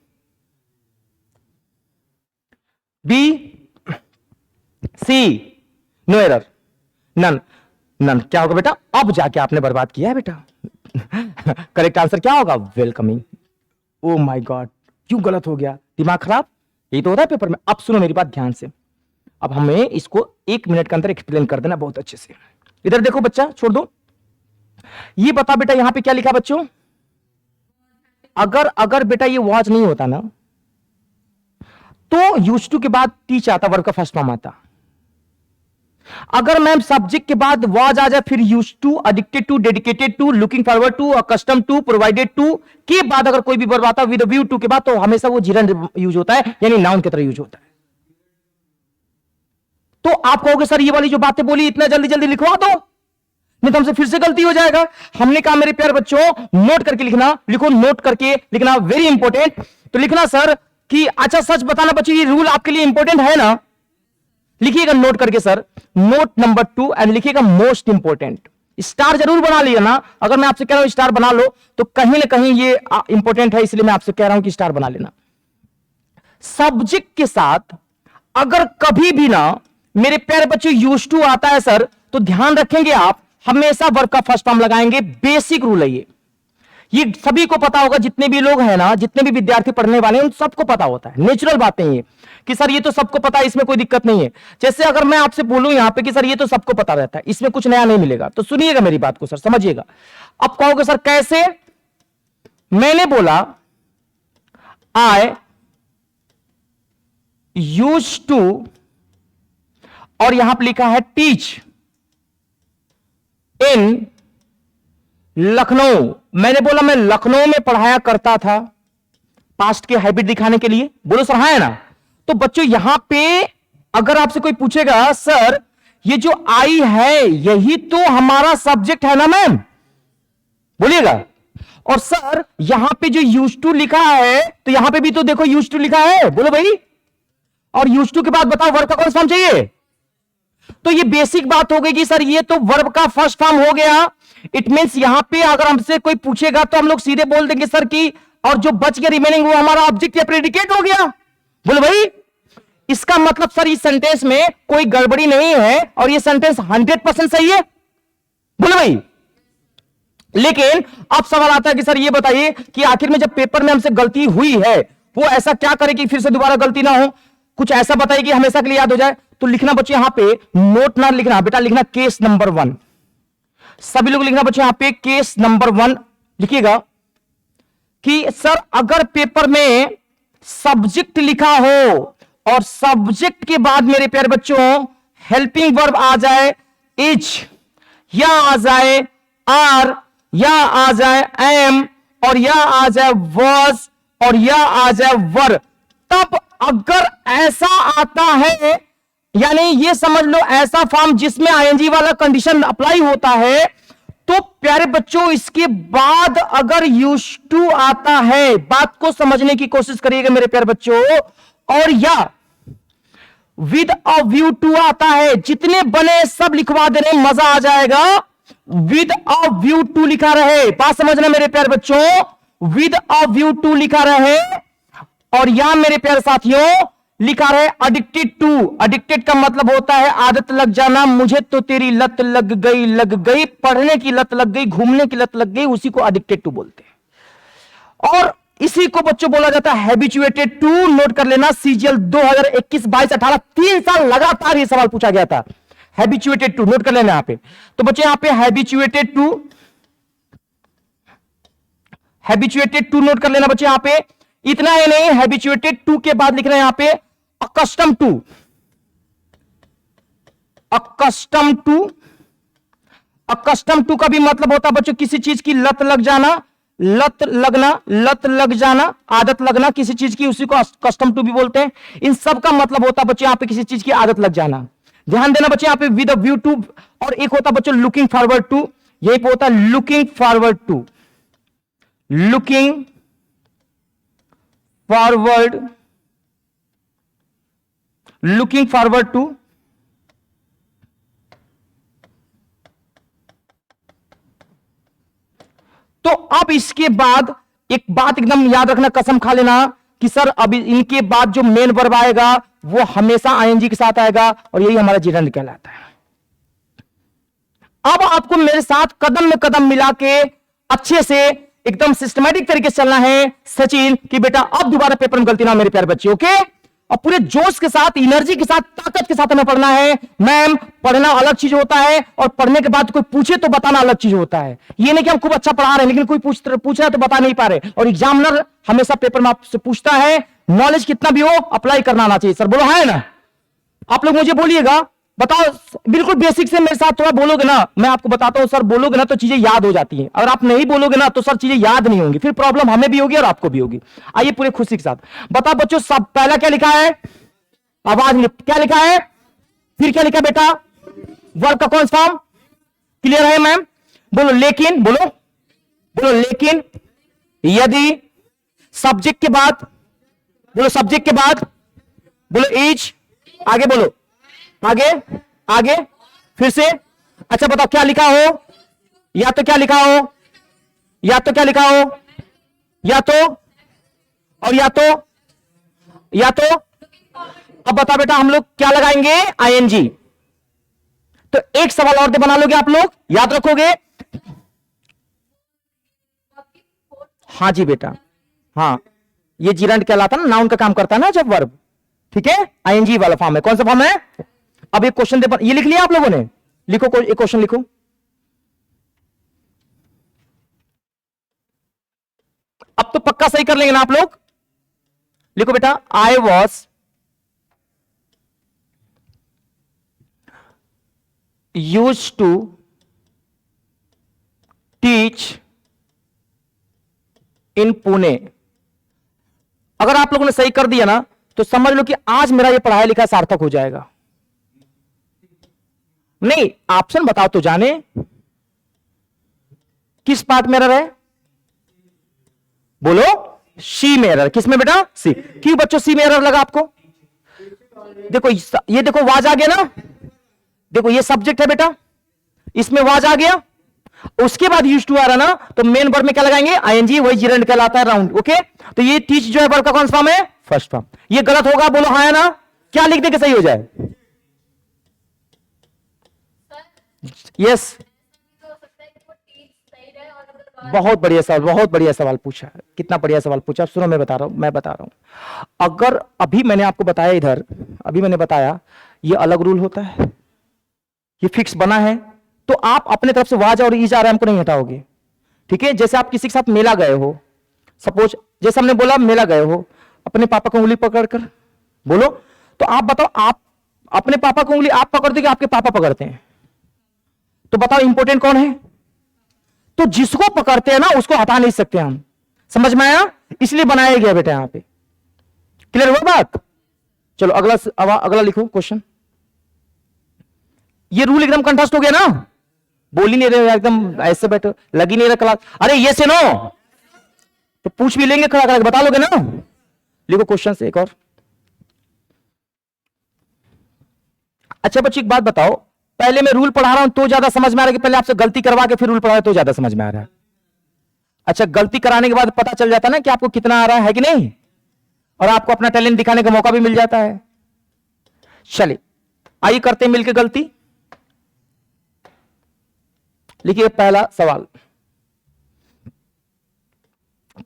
A: बी, सी, नो एरर, नन, नन क्या होगा बेटा। अब जाके आपने बर्बाद किया है बेटा। करेक्ट आंसर क्या होगा, वेलकमिंग। ओ माय गॉड, क्यों गलत हो गया, दिमाग खराब, यही तो होता है पेपर में। अब सुनो मेरी बात ध्यान से, अब हमें इसको 1 मिनट के अंदर एक्सप्लेन कर देना बहुत अच्छे से। इधर देखो बच्चा, छोड़ दो, ये बता बेटा यहां पे क्या लिखा बच्चों। अगर बेटा ये वॉच नहीं होता ना तो यूज्ड टू के बाद टीच आता, वर्ब का फर्स्ट फॉर्म आता। अगर मैम सब्जेक्ट के बाद वाज आ जाए, फिर used to, addicted to, dedicated to, looking forward to, accustomed to, provided to के बाद अगर कोई भी वर्ब आता विद व्यू टू के बाद, तो हमेशा वो जिरन यूज होता है, यानी नाउन की तरह यूज होता है। तो आप कहोगे सर ये वाली जो बातें बोली इतना जल्दी जल्दी लिखवा दो, नहीं तो हमसे फिर से गलती हो जाएगा। हमने कहा मेरे प्यारे बच्चों नोट करके लिखना, लिखो नोट करके लिखना, वेरी इंपॉर्टेंट। तो लिखना सर कि अच्छा सच बताना बच्चों ये रूल आपके लिए इंपॉर्टेंट है ना, लिखिएगा नोट करके सर, नोट नंबर 2 एंड लिखिएगा मोस्ट इंपॉर्टेंट। स्टार जरूर बना लिया ना, अगर मैं आपसे कह रहा हूं स्टार बना लो तो कहीं ना कहीं ये इंपॉर्टेंट है, इसलिए मैं आपसे कह रहा हूं कि स्टार बना लेना। सब्जेक्ट के साथ अगर कभी भी ना मेरे प्यारे बच्चों यूज्ड टू आता है सर, तो ध्यान रखेंगे आप हमेशा वर्ब का फर्स्ट फॉर्म लगाएंगे। बेसिक रूल है ये सभी को पता होगा, जितने भी लोग हैं ना, जितने भी विद्यार्थी पढ़ने वाले हैं उन सबको पता होता है। नेचुरल बातें ये कि सर ये तो सबको पता है, इसमें कोई दिक्कत नहीं है। जैसे अगर मैं आपसे बोलूं यहां पे कि सर ये तो सबको पता रहता है, इसमें कुछ नया नहीं मिलेगा, तो सुनिएगा मेरी बात को सर, समझिएगा। अब कहोगे सर कैसे, मैंने बोला आई यूज्ड टू और यहां पर लिखा है टीच इन लखनऊ। मैंने बोला मैं लखनऊ में पढ़ाया करता था, पास्ट के हैबिट दिखाने के लिए। बोलो सर हाँ है ना। तो बच्चों यहां पे अगर आपसे कोई पूछेगा सर ये जो आई है यही तो हमारा सब्जेक्ट है ना मैम, बोलिएगा। और सर यहां पे जो यूज्ड टू लिखा है तो यहां पे भी तो देखो यूज्ड टू लिखा है, बोलो भाई। और यूज्ड टू के बाद बताओ वर्ब का कौन सा फॉर्म चाहिए। तो ये बेसिक बात हो गई कि सर ये तो वर्ब का फर्स्ट फॉर्म हो गया। इट मींस यहां पे अगर हमसे कोई पूछेगा तो हम लोग सीधे बोल देंगे सर की, और जो बच गया रिमेनिंग वो हमारा ऑब्जेक्ट या प्रेडिकेट हो गया। बोलो भाई, इसका मतलब सर इस सेंटेंस में कोई गड़बड़ी नहीं है और ये सेंटेंस 100% सही है। बोलो भाई, लेकिन अब सवाल आता है कि सर ये बताइए कि आखिर में जब पेपर में हमसे गलती हुई है, वो ऐसा क्या करे कि फिर से दोबारा गलती ना हो, कुछ ऐसा बताइए कि हमेशा के लिए याद हो जाए। तो लिखना बच्चे यहां पे, नोट ना लिखना बेटा, लिखना केस नंबर 1। सभी लोग लिखना बच्चे यहां पे केस नंबर 1 लिखिएगा कि सर अगर पेपर में सब्जेक्ट लिखा हो और सब्जेक्ट के बाद मेरे प्यारे बच्चों हेल्पिंग वर्ब आ जाए इज, या आ जाए आर, या आ जाए एम, और या आ जाए वाज, और या आ जाए वर, तब अगर ऐसा आता है, यानी ये समझ लो ऐसा फॉर्म जिसमें आईएनजी वाला कंडीशन अप्लाई होता है, तो प्यारे बच्चों इसके बाद अगर यूज टू आता है, बात को समझने की कोशिश करिएगा मेरे प्यारे बच्चों, और या विद अ व्यू टू आता है, जितने बने सब लिखवा देने, मजा आ जाएगा। विद अ व्यू टू लिखा रहे, बात समझना मेरे प्यारे बच्चों, विद अ व्यू टू लिखा रहे, और या मेरे प्यारे साथियों लिखा रहे एडिक्टेड टू। एडिक्टेड का मतलब होता है आदत लग जाना, मुझे तो तेरी लत लग गई, पढ़ने की लत लग गई, घूमने की लत लग गई, उसी को एडिक्टेड टू बोलते हैं। और इसी को बच्चों बोला जाता है हैबिचुएटेड टू। नोट कर लेना, सीजीएल 2021, 22, 18 3 साल लगातार ये सवाल पूछा गया था, हैबिचुएटेड टू। नोट कर लेना यहां पे। तो बच्चे यहां पे habituated to, habituated to note कर लेना बच्चे यहां पे। इतना ही नहीं, हैबिचुएटेड टू के बाद लिख रहे हैं यहां पे accustomed to. Accustomed to, accustomed to का भी मतलब होता है बच्चों किसी चीज की लत लग जाना, लत लगना, लत लग जाना, आदत लगना किसी चीज की, उसी को कस्टम टू भी बोलते हैं। इन सब का मतलब होता है बच्चे यहां पे किसी चीज की आदत लग जाना। ध्यान देना बच्चे यहां पे विद अ व्यू टू, और एक होता बच्चों लुकिंग फॉरवर्ड टू, यही पे होता है looking forward to, looking forward, looking forward to. तो अब इसके बाद एक बात एकदम याद रखना, कसम खा लेना कि सर अभी इनके बाद जो मेन वर्ब आएगा वो हमेशा आईएनजी के साथ आएगा, और यही हमारा जिरंड कहलाता है। अब आपको मेरे साथ कदम में कदम मिला के अच्छे से एकदम सिस्टमैटिक तरीके से चलना है सचिन, कि बेटा अब दोबारा पेपर में गलती ना मेरे प्यारे बच्चे, ओके। और पूरे जोश के साथ, एनर्जी के साथ, ताकत के साथ हमें पढ़ना है। मैम, पढ़ना अलग चीज होता है और पढ़ने के बाद कोई पूछे तो बताना अलग चीज होता है। ये नहीं कि हम खूब अच्छा पढ़ा रहे हैं लेकिन कोई पूछ रहा है तो बता नहीं पा रहे। और एग्जामिनर हमेशा पेपर में आपसे पूछता है, नॉलेज कितना भी हो अप्लाई करना आना चाहिए। सर बोलो है ना? आप लोग मुझे बोलिएगा, बताओ, बिल्कुल बेसिक से मेरे साथ थोड़ा बोलोगे ना, मैं आपको बताता हूं सर, बोलोगे ना तो चीजें याद हो जाती हैं। अगर आप नहीं बोलोगे ना तो सर चीजें याद नहीं होंगी, फिर प्रॉब्लम हमें भी होगी और आपको भी होगी। आइए पूरे खुशी के साथ बताओ बच्चों, सब पहला क्या लिखा है? आवाज नहीं, क्या लिखा है? फिर क्या लिखा बेटा? वर्ब का कौन सा फॉर्म? क्लियर है मैम? बोलो लेकिन, बोलो बोलो लेकिन, यदि, सब्जेक्ट के बाद, बोलो सब्जेक्ट के बाद, बोलो इज, आगे बोलो, आगे आगे, फिर से। अच्छा बताओ क्या लिखा हो? या तो क्या लिखा हो, या तो क्या लिखा हो, या तो, और या तो, या तो। अब बता बेटा हम लोग क्या लगाएंगे? आईएनजी। तो एक सवाल और दे, बना लोगे आप लोग, याद रखोगे? हाँ जी बेटा, हाँ, ये जिरंड कहलाता ना, नाउन का काम करता है ना जब वर्ब, ठीक है। आईएनजी वाला फॉर्म है। कौन सा फॉर्म है? अब एक क्वेश्चन दे, ये लिख लिया आप लोगों ने? लिखो, एक क्वेश्चन लिखो। अब तो पक्का सही कर लेंगे ना आप लोग? लिखो बेटा, I was used to teach in Pune. अगर आप लोगों ने सही कर दिया ना तो समझ लो कि आज मेरा ये पढ़ाई लिखा सार्थक हो जाएगा। नहीं, ऑप्शन बताओ तो जाने किस पार्ट में एरर है? बोलो, सी में एरर। किस में बेटा? सी। क्यों बच्चों सी में एरर लगा आपको? देखो ये देखो वाज आ गया ना, देखो ये सब्जेक्ट है बेटा, इसमें वाज आ गया, उसके बाद यूज टू आ रहा ना, तो मेन वर्ब में क्या लगाएंगे, आईएनजी, वही जीरेंड कहलाता है राउंड। ओके, तो ये टीच जो है वर्ब का कौन सा फॉर्म है, फर्स्ट फॉर्म। ये गलत होगा, बोलो हाँ या ना, क्या लिख दे कि सही हो जाए। यस, बहुत बढ़िया सवाल, बहुत बढ़िया सवाल पूछा है, कितना बढ़िया सवाल पूछा। सुनो, मैं बता रहा हूं, अगर अभी मैंने आपको बताया, इधर अभी मैंने बताया ये अलग रूल होता है, ये फिक्स बना है, तो आप अपने तरफ से वाज और ईज आराम को नहीं हटाओगे। ठीक है, जैसे आप किसी के साथ मेला गए हो, सपोज जैसे हमने बोला मेला गए हो, अपने पापा को उंगली पकड़कर बोलो, तो आप बताओ, आप अपने पापा को उंगली आप पकड़ते कि आपके पापा पकड़ते हैं, तो बताओ इंपॉर्टेंट कौन है। तो जिसको पकड़ते हैं ना उसको हटा नहीं सकते हम, समझ में आया, इसलिए बनाया गया बेटा यहां पे। क्लियर हुआ बात। चलो अगला लिखो क्वेश्चन। ये रूल एकदम कंठस्थ हो गया ना, बोल ही नहीं रहे एकदम, ऐसे बैठो, लगी नहीं रहा क्लास। अरे ये से नो तो पूछ भी लेंगे, खड़ा करके बता लोगे ना। लिखो क्वेश्चन से एक और। अच्छा बच्ची एक बात बताओ, पहले मैं रूल पढ़ा रहा हूं तो ज्यादा समझ में आ रहा है कि पहले आपसे गलती करवा के फिर रूल पढ़ा रहा तो ज्यादा समझ में आ रहा है। अच्छा, गलती कराने के बाद पता चल जाता ना कि आपको कितना आ रहा है कि नहीं, और आपको अपना टैलेंट दिखाने का मौका भी मिल जाता है। चलिए आइए करते हैं मिलकर गलती। लिखिए पहला सवाल,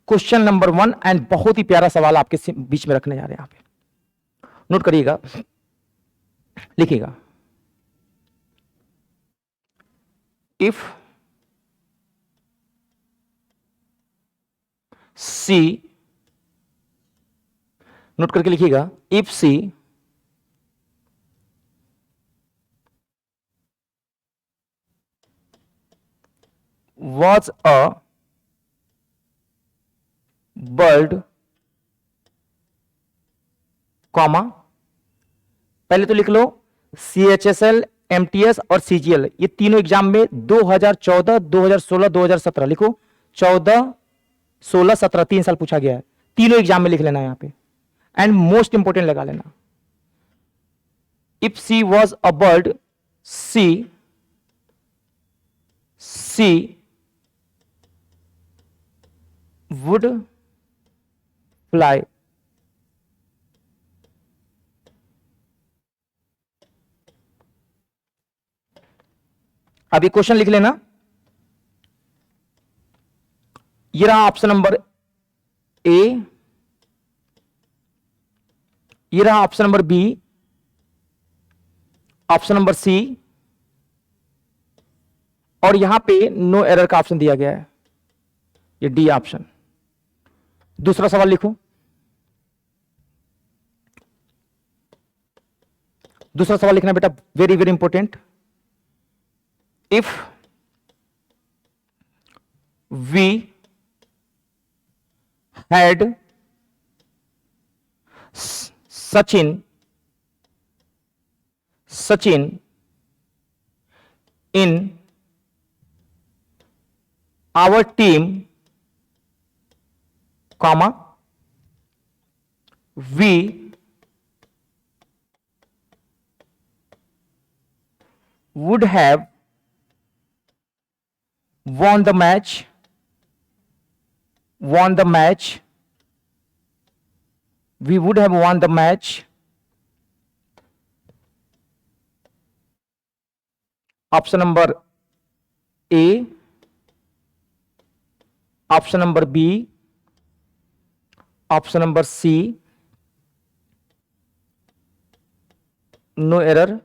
A: क्वेश्चन नंबर 1, एंड बहुत ही प्यारा सवाल आपके बीच में रखने जा रहे हैं, यहां पे नोट करिएगा, लिखिएगा। इफ सी, नोट करके लिखिएगा, if she was a bird, comma, पहले तो लिख लो CHSL, MTS और CGL, ये तीनों एग्जाम में 2014, 2016, 2017 लिखो, 14, 16, 17 3 साल पूछा गया है, तीनों एग्जाम में लिख लेना यहां पे, एंड मोस्ट इंपोर्टेंट लगा लेना। If she was a bird, she would fly, अब ये क्वेश्चन लिख लेना। ये रहा ऑप्शन नंबर ए, ये रहा option number B, option number C, और यहां पे नो एरर का ऑप्शन दिया गया है, ये डी ऑप्शन। दूसरा सवाल लिखो, दूसरा सवाल लिखना बेटा, very very important. If we had Sachin in our team, comma, we would have won the match, we would have won the match, option number A, option number B, option number C, no error.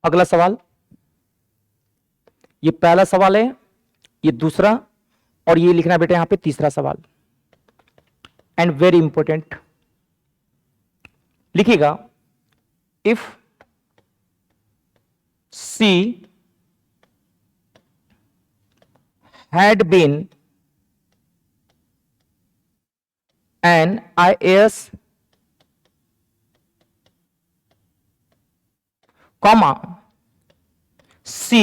A: अगला सवाल, ये पहला सवाल है, ये दूसरा, और ये लिखना बेटा यहां पे तीसरा सवाल, एंड वेरी इंपॉर्टेंट, लिखिएगा। If she had been an IAS, comma, she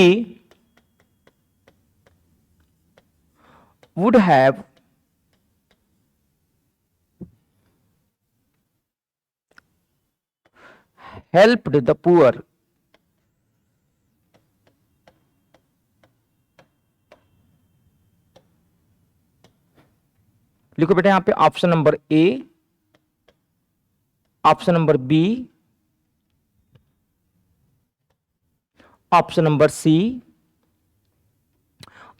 A: would have helped the poor, लिखो बेटा यहां पे option number A, option number B, option number C,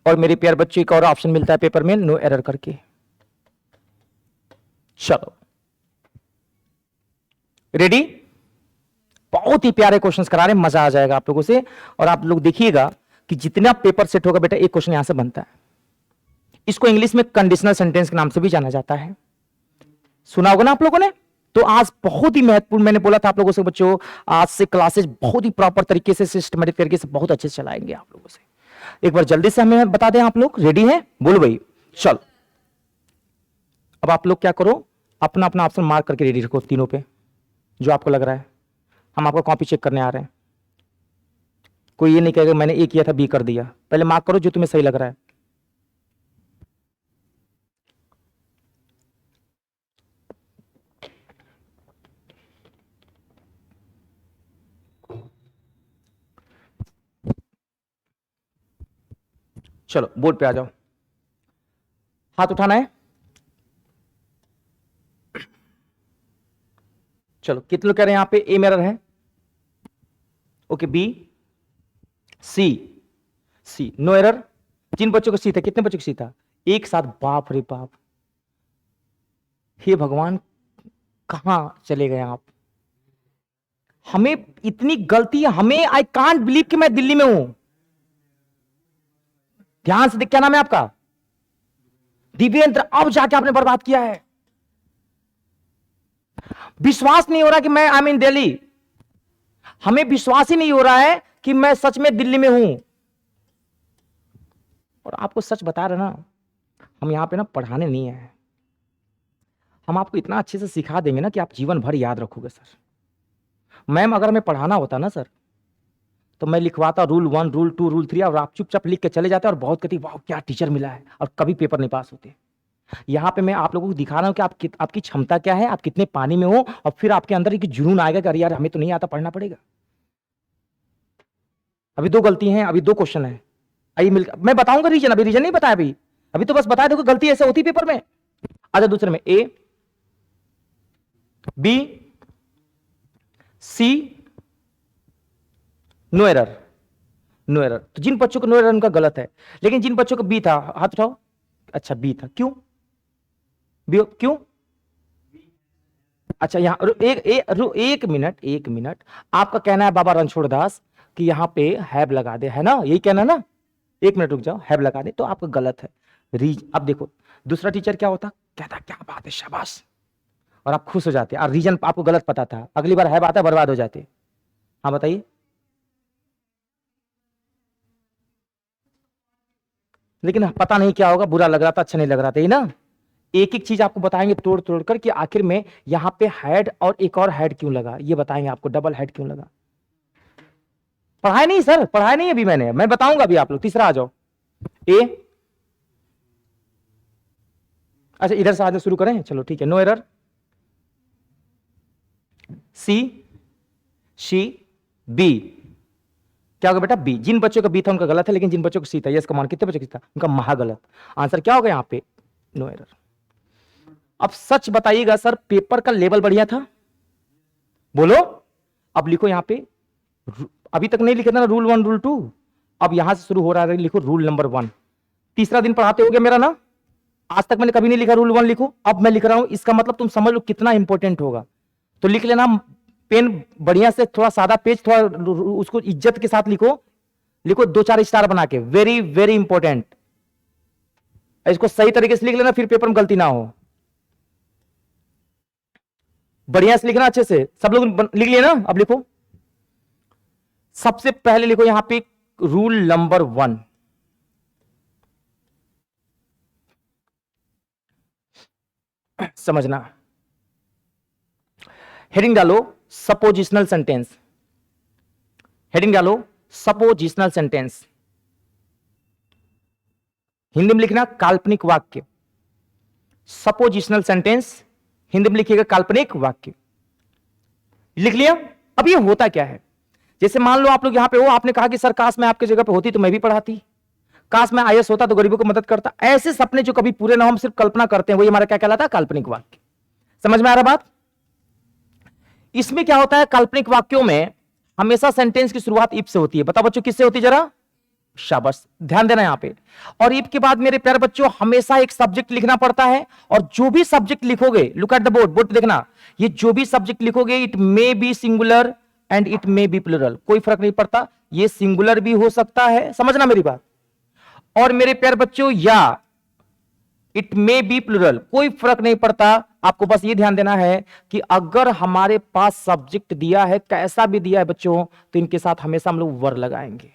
A: और मेरे प्यार बच्चों एक और ऑप्शन मिलता है पेपर में, नो एरर करके। चलो रेडी? बहुत ही प्यारे क्वेश्चंस करा रहे हैं, मजा आ जाएगा आप लोगों से। और आप लोग देखिएगा कि जितना पेपर सेट होगा बेटा, एक क्वेश्चन यहां से बनता है। इसको इंग्लिश में कंडीशनल सेंटेंस के नाम से भी जाना जाता है, सुना होगा ना आप लोगों ने। तो आज बहुत ही महत्वपूर्ण, मैंने बोला था आप लोगों से बच्चों, आज से क्लासेस बहुत ही प्रॉपर तरीके से, सिस्टमेटिक तरीके से, बहुत अच्छे से चलाएंगे आप लोगों से। एक बार जल्दी से हमें बता दें, आप लोग रेडी हैं? बोलो भाई। चलो अब आप लोग क्या करो, अपना अपना ऑप्शन मार्क करके रेडी रखो तीनों पे, जो आपको लग रहा है। हम आपका कॉपी चेक करने आ रहे हैं, कोई ये नहीं कहेगा मैंने ए किया था बी कर दिया। पहले मार्क करो जो तुम्हें सही लग रहा है। चलो बोर्ड पे आ जाओ, हाथ उठाना है। चलो कितने लोग कह रहे हैं यहां पे ए में एरर है? ओके, बी, सी, सी नो एरर। जिन बच्चों को सी था, कितने बच्चों को सी था? एक साथ, बाप रे बाप, हे भगवान कहां चले गए आप? हमें इतनी गलती, हमें आई कांट बिलीव कि मैं दिल्ली में हूं। ध्यान से देख, क्या नाम है आपका? दिव्येंद्र। अब जाके आपने बर्बाद किया है। विश्वास नहीं हो रहा कि मैं आई एम इन दिल्ली। हमें विश्वास ही नहीं हो रहा है कि मैं सच में दिल्ली में हूं। और आपको सच बता रहे ना, हम यहां पे ना पढ़ाने नहीं आए, हम आपको इतना अच्छे से सिखा देंगे ना कि आप जीवन भर याद रखोगे। सर मैम, अगर मैं पढ़ाना होता ना सर, तो मैं लिखवाता रूल 1, रूल 2, रूल 3, और आप चुपचाप लिख के चले जाते और बहुत कहती वाह क्या टीचर मिला है, और कभी पेपर नहीं पास होते। यहां पे मैं आप लोगों को दिखा रहा हूं कि आपकी क्षमता क्या है, आप कितने पानी में हो, और फिर आपके अंदर एक जुनून आएगा कि अरे यार हमें तो नहीं आता, पढ़ना पड़ेगा। अभी 2 गलती हैं, अभी 2 क्वेश्चन है। आइए मिलकर मैं बताऊंगा रीजन, अभी रीजन नहीं बताया, अभी तो बस बताया। देखो गलती ऐसे होती पेपर में। आजा दूसरे में, ए, बी, सी, नो एरर, नो एरर। तो जिन बच्चों को नो एरर उनका गलत है, लेकिन जिन बच्चों को बी था, हाथ उठाओ। अच्छा बी था, क्यों बी, क्यों? अच्छा यहां एक मिनट, एक मिनट। आपका कहना है बाबा रणछोड़ दास कि यहां पे हैब लगा दे, है ना? यही कहना ना? एक मिनट रुक जाओ, हैब लगा दे, तो आपका गलत है। अब देखो दूसरा टीचर क्या होता, कहता क्या बात है, शाबाश, और आप खुश हो जाते। और रीजन आपको गलत पता था, अगली बार हैब आता, बर्बाद हो जाते। हाँ बताइए। लेकिन पता नहीं क्या होगा, बुरा लग रहा था, अच्छा नहीं लग रहा था, ये ना। एक एक चीज आपको बताएंगे तोड़ तोड़ कर कि आखिर में यहां पे हेड और एक और हेड क्यों लगा, ये बताएंगे आपको, डबल हेड क्यों लगा। पढ़ाई नहीं सर, पढ़ाई नहीं अभी मैं बताऊंगा अभी। आप लोग तीसरा आ जाओ, ए। अच्छा इधर से आज शुरू करें, चलो ठीक है, नो एरर। सी, सी, बी, क्या होगा बेटा? बी। जिन बच्चों का बी था उनका गलत है, लेकिन जिन बच्चों को सी था, यस का मान कितने बच्चों का था, उनका महागलत। आंसर क्या होगा यहां पे? No error. अब सच बताइएगा सर, पेपर का लेवल बढ़िया था? बोलो। अब लिखो यहां पे, अभी तक नहीं लिखे था ना रूल 1, रूल 2, अब यहां से शुरू हो रहा है, लिखो रूल नंबर 1। तीसरा दिन पढ़ाते हो गया मेरा ना, आज तक मैंने कभी नहीं लिखा रूल 1 लिखो, अब मैं लिख रहा हूं। इसका मतलब तुम समझ लो कितना इंपॉर्टेंट होगा। तो लिख लेना, पेन बढ़िया से, थोड़ा सादा पेज, थोड़ा उसको इज्जत के साथ लिखो, लिखो 2-4 स्टार बना के, वेरी वेरी इंपॉर्टेंट। इसको सही तरीके से लिख लेना, फिर पेपर में गलती ना हो। बढ़िया से लिखना, अच्छे से सब लोग लिख लिए ना? अब लिखो, सबसे पहले लिखो यहां पे रूल नंबर 1। समझना, हेडिंग डालो सपोजिशनल सेंटेंस, हेडिंग डालो सपोजिशनल सेंटेंस। हिंदी में लिखना काल्पनिक वाक्य। सपोजिशनल सेंटेंस हिंदी में लिखिएगा काल्पनिक वाक्य। लिख लिया? अब ये होता क्या है, जैसे मान लो आप लोग यहां पे हो, आपने कहा कि सर काश मैं आपकी जगह पे होती तो मैं भी पढ़ाती। काश मैं आईएएस होता तो गरीबों को मदद करता। ऐसे सपने जो कभी पूरे ना हो, हम सिर्फ कल्पना करते हैं, वही हमारा क्या कहलाता है? काल्पनिक वाक्य। समझ में आ रहा बात? इसमें क्या होता है, काल्पनिक वाक्यों में हमेशा सेंटेंस की शुरुआत इफ से होती है। बताओ बच्चों किससे होती है? जरा शाबाश, ध्यान देना यहां पे। और इफ के बाद मेरे प्यारे बच्चों हमेशा एक सब्जेक्ट लिखना पड़ता है, और जो भी सब्जेक्ट लिखोगे, look at the board, board देखना, ये जो भी सब्जेक्ट लिखोगे it may be singular and it may be plural, कोई फर्क नहीं पड़ता, ये सिंगुलर भी हो सकता है, समझना मेरी बात, और मेरे प्यारे बच्चों या इट मे बी प्लूरल, कोई फर्क नहीं पड़ता। आपको बस ये ध्यान देना है कि अगर हमारे पास सब्जेक्ट दिया है, कैसा भी दिया है बच्चों, तो इनके साथ हमेशा हम लोग वर लगाएंगे।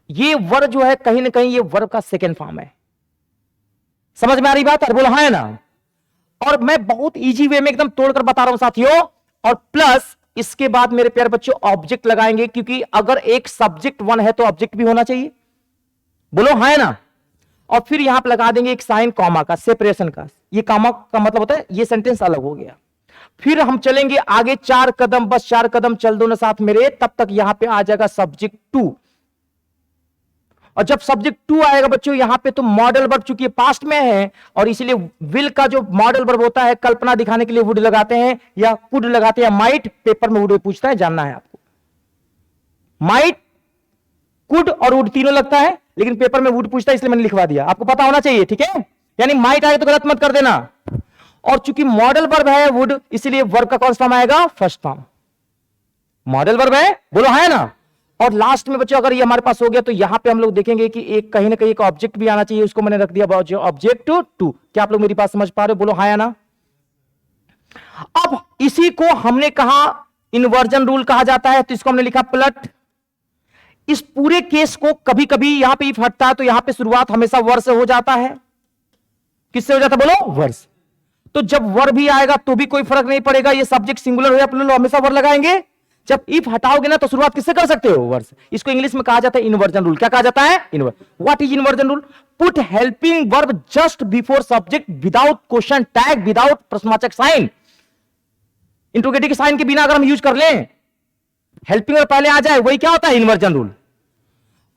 A: ये वर जो है कहीं ना कहीं ये वर्ब का सेकेंड फॉर्म है। समझ में आ रही बात? और बोलो हाँ है ना? और मैं बहुत इजी वे में एकदम तोड़कर बता रहा हूं साथियों। और प्लस इसके बाद मेरे प्यारे बच्चों ऑब्जेक्ट लगाएंगे, क्योंकि अगर एक सब्जेक्ट वन है तो ऑब्जेक्ट भी होना चाहिए। बोलो हाँ है ना? और फिर यहां पर लगा देंगे एक साइन कॉमा का, सेपरेशन का। ये कॉमा का मतलब होता है ये सेंटेंस अलग हो गया। फिर हम चलेंगे आगे 4 कदम, बस 4 कदम चल दो ना साथ मेरे, तब तक यहां पे आ जाएगा सब्जेक्ट टू। और जब सब्जेक्ट टू आएगा बच्चों यहां पे, तो मॉडल वर्ब चूंकि पास्ट में है, और इसीलिए विल का जो मॉडल वर्ब होता है कल्पना दिखाने के लिए वुड लगाते हैं या कुड लगाते हैं, माइट पेपर में वुड पूछता है, जानना है आपको। माइट, कुड और वुड तीनों लगता है, लेकिन पेपर में वुड पूछता है, इसलिए मैंने लिखवा दिया, आपको पता होना चाहिए, ठीक है? यानी माइट आए तो गलत मत कर देना। और चूंकि मॉडल वर्ब है वुड, इसलिए वर्ब का कौन सा फॉर्म आएगा? First form. मॉडल वर्ब है, बोलो है ना? और लास्ट में बच्चों अगर ये हमारे पास हो गया, तो यहां पे हम लोग देखेंगे कि एक कहीं ना कहीं एक ऑब्जेक्ट भी आना चाहिए, उसको मैंने रख दिया ऑब्जेक्ट टू। क्या आप लोग मेरी बात समझ पा रहे हो? बोलो हाँ या ना? अब इसी को हमने कहा इन्वर्जन रूल कहा जाता है, तो इसको हमने लिखा प्लट। इस पूरे केस को कभी कभी यहां पे इफ हटता है, तो यहां पे शुरुआत हमेशा वर से हो जाता है। किससे हो जाता है? बोलो वर से। तो जब वर भी आएगा तो भी कोई फर्क नहीं पड़ेगा, ये सब्जेक्ट सिंगुलर हो या प्लूरल, हमेशा वर लगाएंगे। जब इफ हटाओगे ना, तो शुरुआत किससे कर सकते हो? वर से। इसको इंग्लिश में कहा जाता है इन्वर्जन रूल। क्या कहा जाता है? What is inversion rule? Put helping verb just before subject without question tag, without प्रश्नवाचक साइन। इंट्रोगेटिव साइन के बिना अगर हम यूज कर लें, हेल्पिंग वर्ब पहले आ जाए, वही क्या होता है? Inversion rule.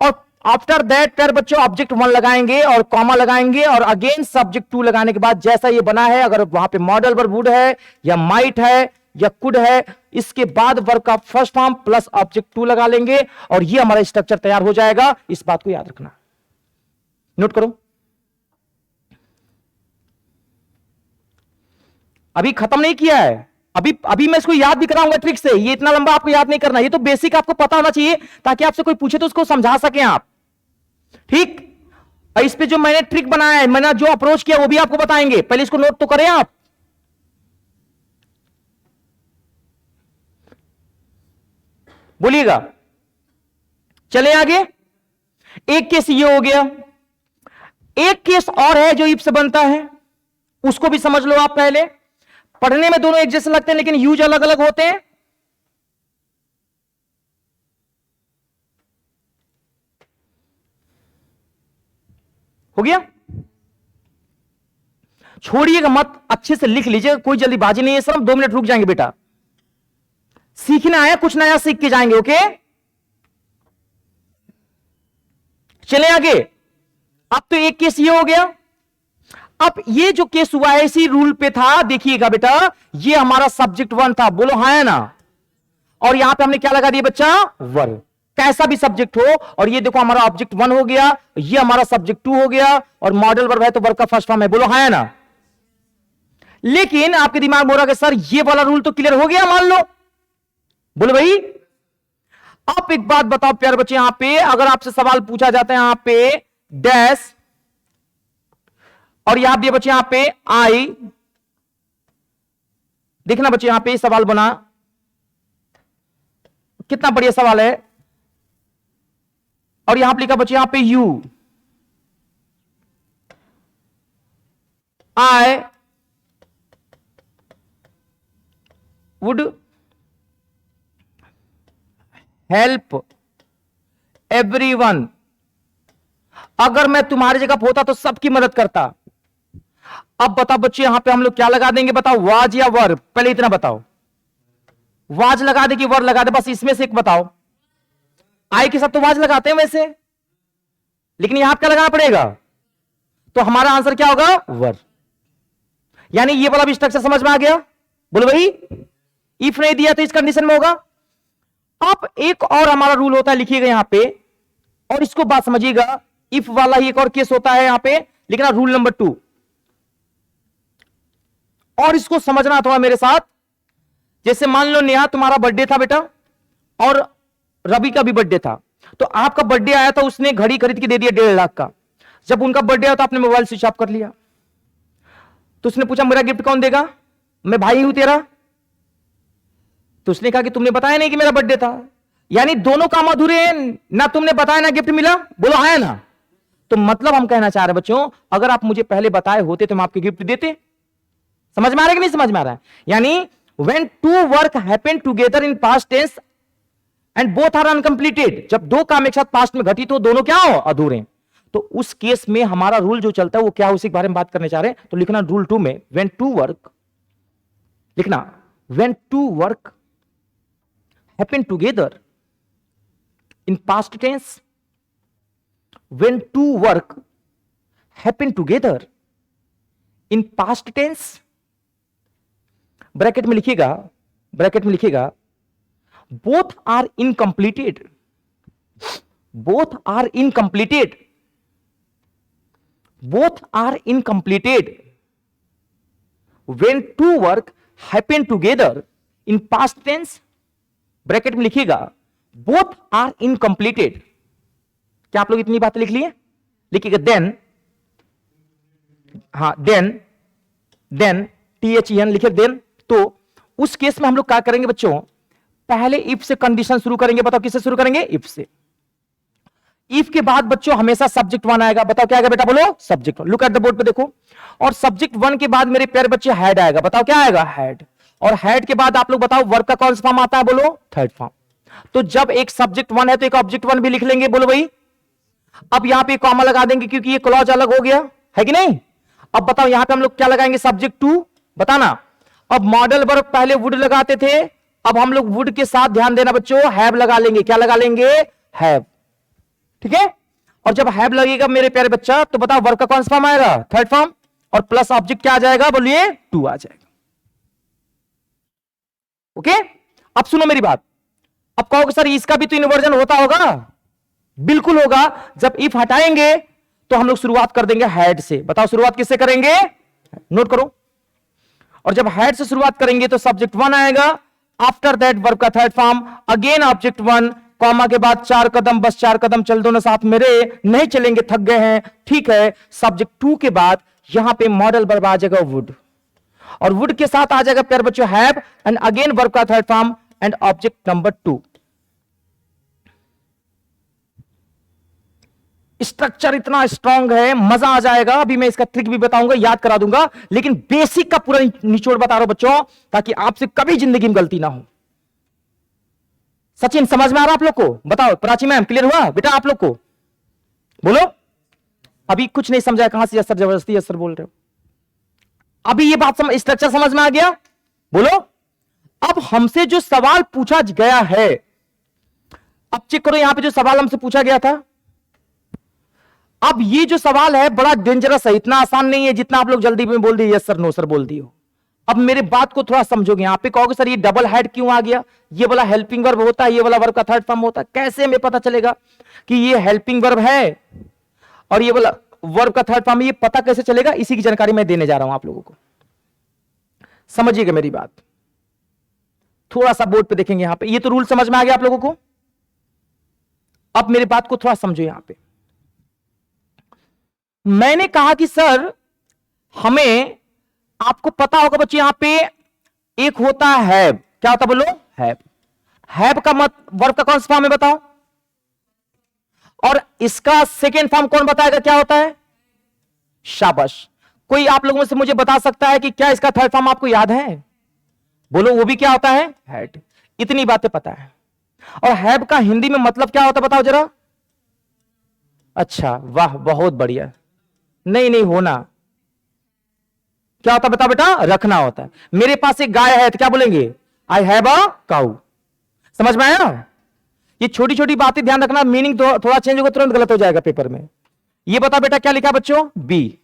A: और आफ्टर दैट प्यारे बच्चों ऑब्जेक्ट वन लगाएंगे और कॉमा लगाएंगे, और अगेन सब्जेक्ट टू लगाने के बाद जैसा ये बना है, अगर वहां पे मॉडल वर्ब वुड है या माइट है या कुड है, इसके बाद वर्ब का first form plus object to लगा लेंगे, और ये हमारा स्ट्रक्चर तैयार हो जाएगा। इस बात को याद रखना, नोट करो। अभी खत्म नहीं किया है, अभी मैं इसको याद भी कराऊंगा ट्रिक से। ये इतना लंबा आपको याद नहीं करना, ये तो बेसिक आपको पता होना चाहिए, ताकि आपसे कोई पूछे तो उसको समझा सके आप, ठीक? और इस पे जो मैंने ट्रिक बनाया है, मैंने जो अप्रोच किया वो भी आपको बताएंगे, पहले इसको नोट तो करें आप। बोलिएगा, चले आगे। एक केस ये हो गया, एक केस और है जो इफ से बनता है, उसको भी समझ लो आप पहले। पढ़ने में दोनों एक जैसे लगते हैं, लेकिन यूज अलग अलग होते हैं। हो गया? छोड़िएगा मत, अच्छे से लिख लीजिएगा, कोई जल्दीबाजी नहीं है सर, हम 2 मिनट रुक जाएंगे बेटा, सीखना है, कुछ नया सीख के जाएंगे, ओके? चले आगे। अब तो एक केस ये हो गया, अब ये जो केस हुआ है इसी रूल पे था, देखिएगा बेटा, ये हमारा सब्जेक्ट वन था, बोलो हाँ है ना? और यहां पे हमने क्या लगा दिया बच्चा? वर्ब, कैसा भी सब्जेक्ट हो। और ये देखो हमारा ऑब्जेक्ट वन हो गया, ये हमारा सब्जेक्ट टू हो गया, और मॉडल वर्ब है तो वर्ब का फर्स्ट फॉर्म है, बोलो हाँ है ना? लेकिन आपके दिमाग में हो रहा है सर ये वाला रूल तो क्लियर हो गया, मान लो, बोलो भाई। अब एक बात बताओ प्यारे बच्चे, यहां पे अगर आपसे सवाल पूछा जाता है, यहां पे डैश, और यहां दिए बच्चे यहां पे आई, देखना बच्चे यहां पे सवाल बना, कितना बढ़िया सवाल है। और यहां पे लिखा बच्चे यहां पे you, I would help everyone. अगर मैं तुम्हारी जगह होता तो सबकी मदद करता। अब बताओ बच्चे यहां पे हम लोग क्या लगा देंगे? बताओ वाज या वर्ब? पहले इतना बताओ, वाज लगा दे कि वर्ब लगा दे? बस इसमें से एक बताओ। आई के साथ तो वाज लगाते हैं वैसे, लेकिन यहां क्या लगाना पड़ेगा, तो हमारा आंसर क्या होगा, वर। यानी ये वाला भी स्ट्रक्चर समझ में आ गया। बोलो भाई, इफ नहीं दिया तो इस कंडीशन में होगा। अब एक और हमारा रूल होता है, लिखिएगा यहां पे, और इसको बात समझिएगा। इफ वाला ही एक और केस होता है यहां पे, लिखना रूल नंबर 2, और इसको समझना थोड़ा मेरे साथ। जैसे मान लो नेहा तुम्हारा बर्थडे था बेटा, और रवि का भी बर्थडे था, तो आपका बर्थडे आया था, उसने घड़ी खरीद के दे दिया 1.5 लाख का। जब उनका बर्थडे आया तो आपने मोबाइल स्विच ऑफ कर लिया, तो उसने पूछा मेरा गिफ्ट कौन देगा, मैं भाई हूं तेरा। तो उसने कहा कि तुमने बताया नहीं कि मेरा बर्थडे था। यानी दोनों काम अधूरे हैं, ना तुमने बताया ना गिफ्ट मिला। बोलो है ना। तो मतलब हम कहना चाह रहे हैं बच्चों, अगर आप मुझे पहले बताए होते तो मैं आपके गिफ्ट देते। समझ में आ रहा है कि नहीं समझ में आ रहा है। यानी when two work happen together in past tense and both are uncompleted, जब दो काम एक साथ पास्ट में घटित हो, दोनों क्या हो, अधूरे। तो उस केस में हमारा रूल जो चलता है वो क्या, उसी के बारे में बात करने चाह रहे हैं। तो लिखना रूल 2 में, when two work, लिखना when two work happen together in past tense, when two work happen together in past tense, bracket में लिखिएगा, ब्रैकेट में लिखिएगा both are incompleted, both are incompleted, both are incompleted when two work happen together in past tense, bracket में लिखिएगा both are incompleted. क्या आप लोग इतनी बातें लिख लिए, लिखिएगा देन, हाँ देन THEN लिखे देन। तो उस केस में हम लोग क्या करेंगे बच्चों, पहले इफ से कंडीशन शुरू करेंगे। बताओ किससे शुरू करेंगे, इफ से। इफ के बाद बच्चों हमेशा सब्जेक्ट 1 आएगा। बताओ क्या आएगा बेटा, बोलो subject 1। Look at the board पे देखो, और सब्जेक्ट 1 के बाद मेरे प्यारे बच्चे हैड आएगा। बताओ क्या आएगा, हैड। और हैड के बाद आप लोग बताओ वर्क का कौन सा फॉर्म आता है, बोलो थर्ड फॉर्म। तो जब एक सब्जेक्ट 1 है तो एक ऑब्जेक्ट 1 भी लिख लेंगे। बोलो भाई, अब यहां पे कॉमा लगा देंगे क्योंकि ये क्लॉज अलग हो गया है कि नहीं। अब बताओ यहां पे हम लोग क्या लगाएंगे, सब्जेक्ट 2, बताना। अब मॉडल वर्ब पहले वुड लगाते थे, अब हम लोग वुड के साथ, ध्यान देना बच्चों, हैव लगा लेंगे। क्या लगा लेंगे, हैव। ठीक है। और जब हैव लगेगा मेरे प्यारे बच्चा, तो बताओ वर्ब का कौन सा फॉर्म आएगा, थर्ड फॉर्म। और प्लस ऑब्जेक्ट क्या आ जाएगा, बोलिए 2 आ जाएगा। ओके। अब सुनो मेरी बात। अब कहोगे सर इसका भी तो इन्वर्जन होता होगा। बिल्कुल होगा। जब इफ हटाएंगे तो हम लोग शुरुआत कर देंगे हैड से। बताओ शुरुआत किससे करेंगे, नोट करो। और जब हैड से शुरुआत करेंगे तो सब्जेक्ट 1 आएगा, आफ्टर दैट वर्ब का third form, again object 1, comma के बाद 4 कदम, बस 4 कदम चल दो ना साथ मेरे, नहीं चलेंगे थक गए हैं, ठीक है। सब्जेक्ट 2 के बाद यहां पे मॉडल वर्ब आ जाएगा वुड, और वुड के साथ आ जाएगा प्यारे बच्चों हैव, एंड अगेन वर्ब का third form and object number 2। Structure इतना स्ट्रांग है, मजा आ जाएगा। अभी मैं इसका ट्रिक भी बताऊंगा, याद करा दूंगा, लेकिन बेसिक का पूरा निचोड़ बता रहा हूं बच्चों, ताकि आपसे कभी जिंदगी में गलती ना हो। सचिन समझ में आ रहा आप लोग को, बताओ। प्राची मैम क्लियर हुआ बेटा आप लोग को, बोलो। अभी कुछ नहीं समझाया, कहां से सर जबरदस्ती सर बोल रहे हो। अभी ये बात स्ट्रक्चर समझ में आ गया, बोलो। अब हमसे जो सवाल पूछा गया है, अब चेक करो यहां पे जो सवाल हमसे पूछा गया था। अब ये जो सवाल है बड़ा डेंजरस है, इतना आसान नहीं है जितना आप लोग जल्दी में बोल दिए यस सर नो सर बोल दिए हो। अब मेरे बात को थोड़ा समझोगे। यहां पे कहोगे सर ये डबल हेड क्यों आ गया, ये वाला हेल्पिंग वर्ब होता है, ये वाला वर्ब का थर्ड फॉर्म होता है। कैसे हमें पता चलेगा कि ये हेल्पिंग वर्ब है और ये वाला वर्ब का थर्ड फॉर्म, ये पता कैसे चलेगा, इसी की जानकारी मैं देने जा रहा हूं आप लोगों को। समझिएगा मेरी बात, थोड़ा सा बोर्ड पे देखेंगे यहां पे। ये तो रूल समझ में आ गया आप लोगों को। अब मेरी बात को थोड़ा समझो। यहां पे मैंने कहा कि सर हमें, आपको पता होगा बच्चे, यहां पे एक होता है हैव। क्या होता है बोलो, हैव। हैव का वर्ब का कौन सा फॉर्म है बताओ, और इसका सेकेंड फॉर्म कौन बताएगा क्या होता है, शाबाश। कोई आप लोगों में से मुझे बता सकता है कि क्या इसका थर्ड फॉर्म आपको याद है, बोलो। वो भी क्या होता है, हैड। इतनी बातें पता है। और हैव का हिंदी में मतलब क्या होता है बताओ जरा। अच्छा वाह, बहुत बढ़िया। नहीं होना, क्या होता बता बेटा, रखना होता है। मेरे पास एक गाय है तो क्या बोलेंगे, आई हैव अ काऊ। समझ में आया। ये छोटी छोटी बातें ध्यान रखना, मीनिंग थोड़ा चेंज होगा तुरंत गलत हो जाएगा पेपर में। ये बता बेटा क्या लिखा बच्चों, बी।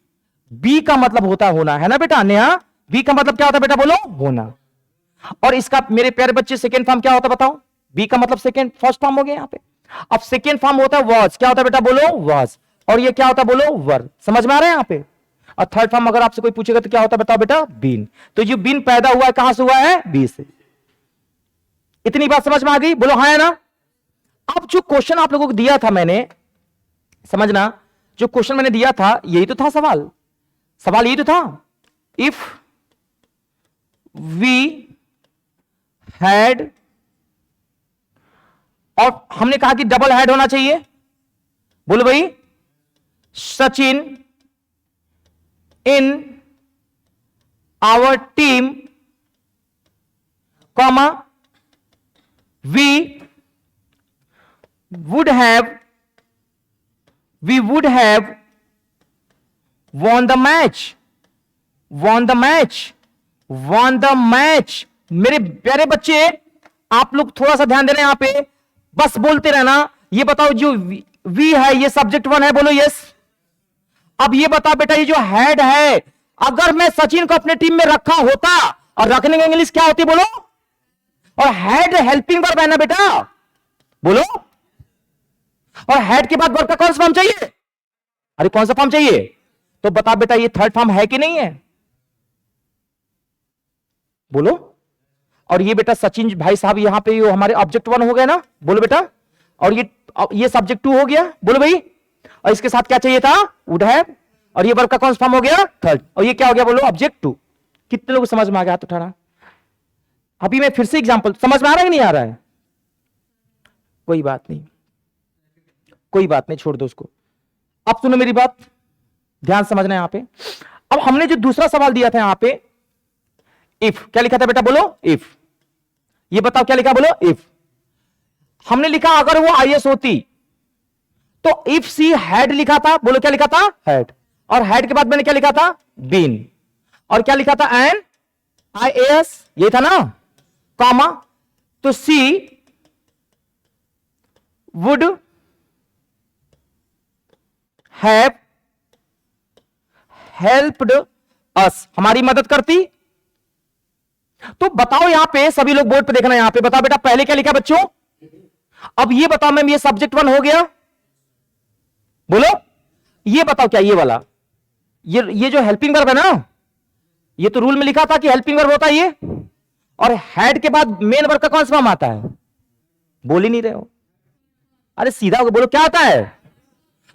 A: बी का मतलब होता है होना, है ना बेटा नेहा? बी का मतलब क्या होता है बेटा, बोलो, होना। और इसका मेरे प्यारे बच्चे सेकेंड फॉर्म क्या होता है बताओ? बी का मतलब सेकेंड, फर्स्ट फॉर्म हो गया यहां पे। अब सेकेंड फॉर्म होता है वॉज, क्या होता है बेटा, बोलो, वॉज। और ये क्या होता है, बोलो, वर। समझ में आ रहा है यहां पे? और थर्ड फॉर्म अगर आपसे कोई पूछेगा तो क्या होता है बताओ बेटा, बीन। तो ये बीन पैदा हुआ है कहां से हुआ है, बी से। इतनी बात समझ में आ गई, बोलो हाँ है ना? अब जो क्वेश्चन आप लोगों को दिया था मैंने, समझना, जो क्वेश्चन मैंने दिया था यही तो था सवाल। सवाल यही तो था, इफ वी हैड, और हमने कहा कि डबल हेड होना चाहिए। बोलो भाई, Sachin in our team, comma we would have won the match, won the match, won the match। मेरे प्यारे बच्चे, आप लोग थोड़ा सा ध्यान देना यहां पे, बस बोलते रहना। ये बताओ जो वी है ये सब्जेक्ट वन है, बोलो यस। अब ये बता बेटा, ये जो हेड है, अगर मैं सचिन को अपने टीम में रखा होता, और रखने की इंग्लिश क्या होती बोलो, और हेड हेल्पिंग वर्ब है ना बेटा, बोलो। और हेड के बाद वर्ब का कौन सा फॉर्म चाहिए, अरे कौन सा फॉर्म चाहिए? तो बता बेटा ये थर्ड फॉर्म है कि नहीं है, बोलो। और ये बेटा सचिन भाई साहब यहां पे ये हमारे ऑब्जेक्ट वन हो गए ना, बोलो बेटा। और ये सब्जेक्ट टू हो गया, बोलो भाई। और इसके साथ क्या चाहिए था, वुड हैव। और ये वर्ब का कौन सा फॉर्म हो गया, थर्ड। और ये क्या हो गया, बोलो, ऑब्जेक्ट टू। कितने लोग समझ में आ गया, हाथ उठाना। अभी मैं फिर से एग्जांपल, समझ में आ रहा है कि नहीं आ रहा है? कोई बात नहीं, कोई बात नहीं, छोड़ दो उसको। अब सुनो मेरी बात, ध्यान समझना यहां पे। अब हमने जो दूसरा सवाल दिया था यहां पे, इफ, क्या लिखा था बेटा, बोलो, इफ। ये बताओ क्या लिखा, बोलो, इफ। हमने लिखा अगर वो आईएएस होती, तो इफ सी हैड लिखा था, बोलो क्या लिखा था, हैड। और हैड के बाद मैंने क्या लिखा था, बीन। और क्या लिखा था, एन आईएएस, ये था ना, कॉमा। तो सी वुड हैव हेल्प्ड अस, हमारी मदद करती। तो बताओ यहां पे सभी लोग बोर्ड पे देखना, यहां पे बताओ बेटा पहले क्या लिखा बच्चों। अब ये बताओ मैम, ये सब्जेक्ट वन हो गया, बोलो। ये बताओ क्या ये वाला, ये जो हेल्पिंग वर्ब है ना, ये तो रूल में लिखा था कि हेल्पिंग वर्ब होता है ये। और हेड के बाद मेन वर्ब का कौन सा फॉर्म आता है, बोल ही नहीं रहे हो, अरे सीधा हो गया, बोलो क्या आता है।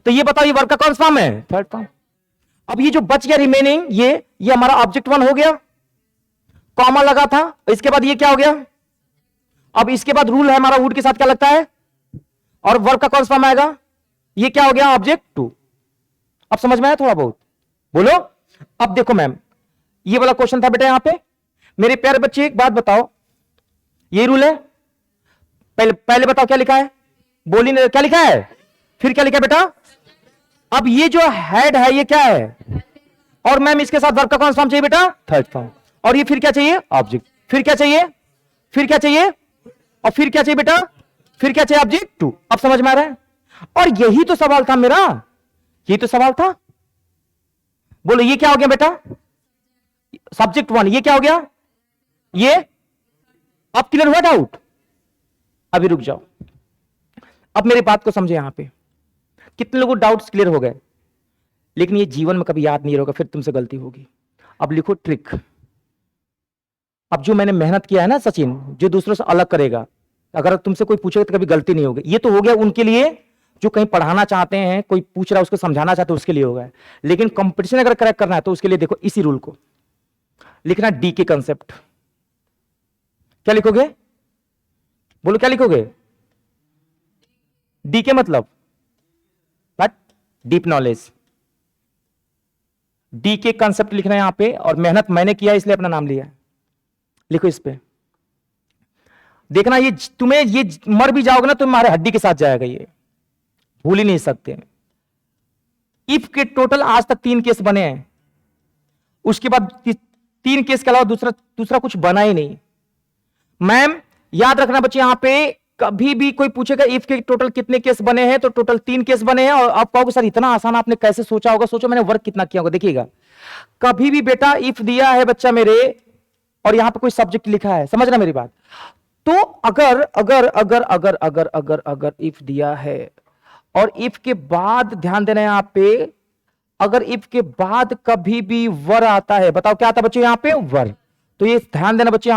A: तो ये बताओ ये वर्ब का कौन सा फॉर्म है, थर्ड फॉर्म। अब ये जो बच गया रिमेनिंग, ये हमारा ऑब्जेक्ट वन हो गया, कॉमा लगा था, इसके बाद ये क्या हो गया। अब इसके बाद रूल है हमारा, वुड के साथ क्या लगता है, और वर्ब का कौन सा फॉर्म आएगा, ये क्या हो गया, ऑब्जेक्ट टू। अब समझ में आया थोड़ा बहुत, बोलो। अब देखो मैम, ये वाला क्वेश्चन था बेटा यहां पे। मेरे प्यारे बच्चे एक बात बताओ, ये रूल है, पहले बताओ क्या लिखा है, बोली नहीं, क्या लिखा है, फिर क्या लिखा है बेटा। अब ये जो हेड है ये क्या है, और मैम इसके साथ वर्ब का कौन सा फॉर्म चाहिए बेटा, थर्ड फॉर्म। और ये फिर क्या चाहिए, ऑब्जेक्ट। फिर क्या चाहिए, फिर क्या चाहिए, और फिर क्या चाहिए बेटा, फिर क्या चाहिए, ऑब्जेक्ट टू। अब समझ में आ रहा है? और यही तो सवाल था मेरा, यही तो सवाल था। बोलो ये क्या हो गया बेटा, सब्जेक्ट वन, ये क्या हो गया, ये। अब क्लियर हुआ डाउट? अभी रुक जाओ, अब मेरी बात को समझे। यहां पे कितने लोगों को डाउट्स क्लियर हो गए, लेकिन ये जीवन में कभी याद नहीं होगा, फिर तुमसे गलती होगी। अब लिखो ट्रिक। अब जो मैंने मेहनत किया है ना सचिन, जो दूसरों से अलग करेगा, अगर तुमसे कोई पूछेगा तो कभी गलती नहीं होगी। ये तो हो गया उनके लिए जो कहीं पढ़ाना चाहते हैं, कोई पूछ रहा है उसको समझाना चाहते हैं, उसके लिए होगा। लेकिन कंपटीशन अगर क्रैक करना है तो उसके लिए देखो इसी रूल को लिखना, डी के कंसेप्ट। क्या लिखोगे, बोलो क्या लिखोगे, डी के मतलब बट डीप नॉलेज। डी के कंसेप्ट लिखना है यहां पे, और मेहनत मैंने किया इसलिए अपना नाम लिया। लिखो इस पे, देखना ये तुम्हें, ये मर भी जाओगे ना तुम्हारे हड्डी के साथ जाएगा, ये भूल ही नहीं सकते। इफ के टोटल आज तक 3 केस बने हैं, उसके बाद 3 केस के अलावा दूसरा कुछ बना ही नहीं। मैम याद रखना बच्चे, यहां पे कभी भी कोई पूछेगा इफ के टोटल कितने केस बने हैं, तो टोटल 3 केस बने हैं। और आप कहोगे सर इतना आसान आपने कैसे सोचा होगा? सोचो मैंने वर्क कितना किया होगा। देखिएगा, कभी भी बेटा इफ दिया है बच्चा मेरे, और यहां पे कोई सब्जेक्ट लिखा है, समझ रहा मेरी बात? तो अगर अगर अगर अगर अगर अगर अगर इफ दिया है, और इफ के बाद ध्यान देना यहां पे, अगर इफ के बाद कभी भी वर आता है, बताओ क्या आता है बच्चों यहां पे? वर। तो ये ध्यान देना बच्चों,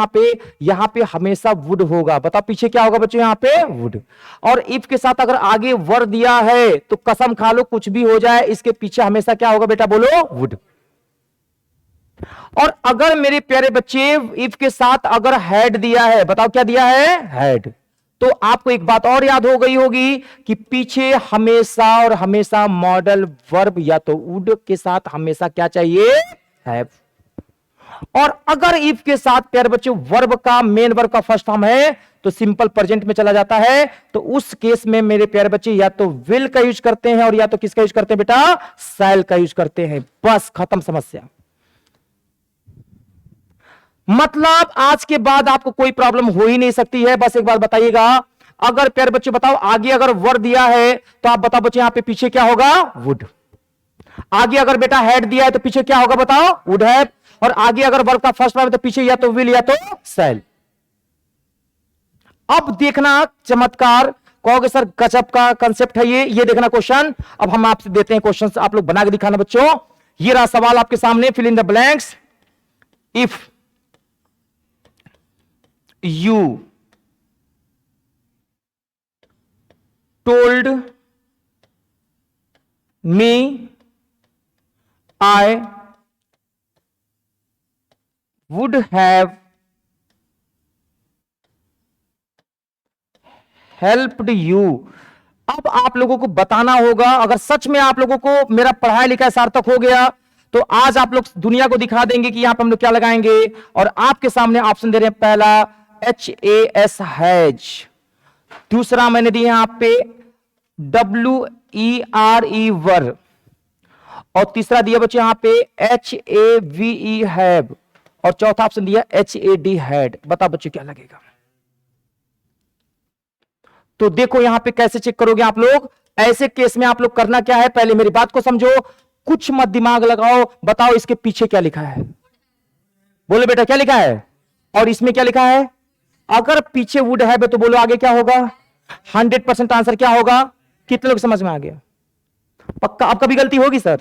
A: यहां पे हमेशा वुड होगा। बताओ पीछे क्या होगा बच्चों? यहां पे वुड। और इफ के साथ अगर आगे वर दिया है तो कसम खा लो कुछ भी हो जाए, इसके पीछे हमेशा क्या होगा बेटा? बोलो, वुड। और अगर मेरे प्यारे बच्चे इफ के साथ अगर हैड दिया है, बताओ क्या दिया है? हैड। तो आपको एक बात और याद हो गई होगी कि पीछे हमेशा और हमेशा मॉडल वर्ब या तो वुड के साथ हमेशा क्या चाहिए? हैव। और अगर इफ के साथ प्यारे बच्चे वर्ब का, मेन वर्ब का फर्स्ट फॉर्म है, तो सिंपल प्रेजेंट में चला जाता है। तो उस केस में मेरे प्यारे बच्चे या तो विल का यूज करते हैं, और या तो किसका यूज करते हैं बेटा? शैल का यूज करते हैं। बस खत्म समस्या। मतलब आज के बाद आपको कोई प्रॉब्लम हो ही नहीं सकती है। बस एक बात बताइएगा, अगर प्यारे बच्चे बताओ आगे अगर वर दिया है तो आप बताओ बच्चे यहां पे पीछे क्या होगा? वुड। आगे अगर बेटा हैड दिया है तो पीछे क्या होगा? बताओ, वुड हैव। और आगे अगर वर्ब का फर्स्ट फॉर्म है तो पीछे या तो विल या तो शैल। अब देखना चमत्कार, कहोगे सर गजब का कंसेप्ट है ये देखना क्वेश्चन। अब हम आपसे देते हैं क्वेश्चन, आप लोग बना के दिखाना बच्चों। ये रहा सवाल आपके सामने, fill in the blanks. If you told me I would have helped you। अब आप लोगों को बताना होगा, अगर सच में आप लोगों को मेरा पढ़ाई लिखाई सार्थक हो गया तो आज आप लोग दुनिया को दिखा देंगे कि यहां पर हम लोग क्या लगाएंगे। और आपके सामने ऑप्शन दे रहे हैं, पहला HAS हैज, दूसरा मैंने दिया यहां पे WERE वर, और तीसरा दिया बच्चे यहां पे HAVE हैव, और चौथा ऑप्शन दिया HAD हैड। बताओ बच्चे क्या लगेगा? तो देखो यहां पे कैसे चेक करोगे आप लोग। ऐसे केस में आप लोग करना क्या है, पहले मेरी बात को समझो, कुछ मत दिमाग लगाओ, बताओ इसके पीछे क्या लिखा है? बोलो बेटा क्या लिखा है? और इसमें क्या लिखा है? अगर पीछे वुड है तो बोलो आगे क्या होगा? 100% आंसर क्या होगा? कितने लोग समझ में आ गया? पक्का? अब कभी गलती होगी सर?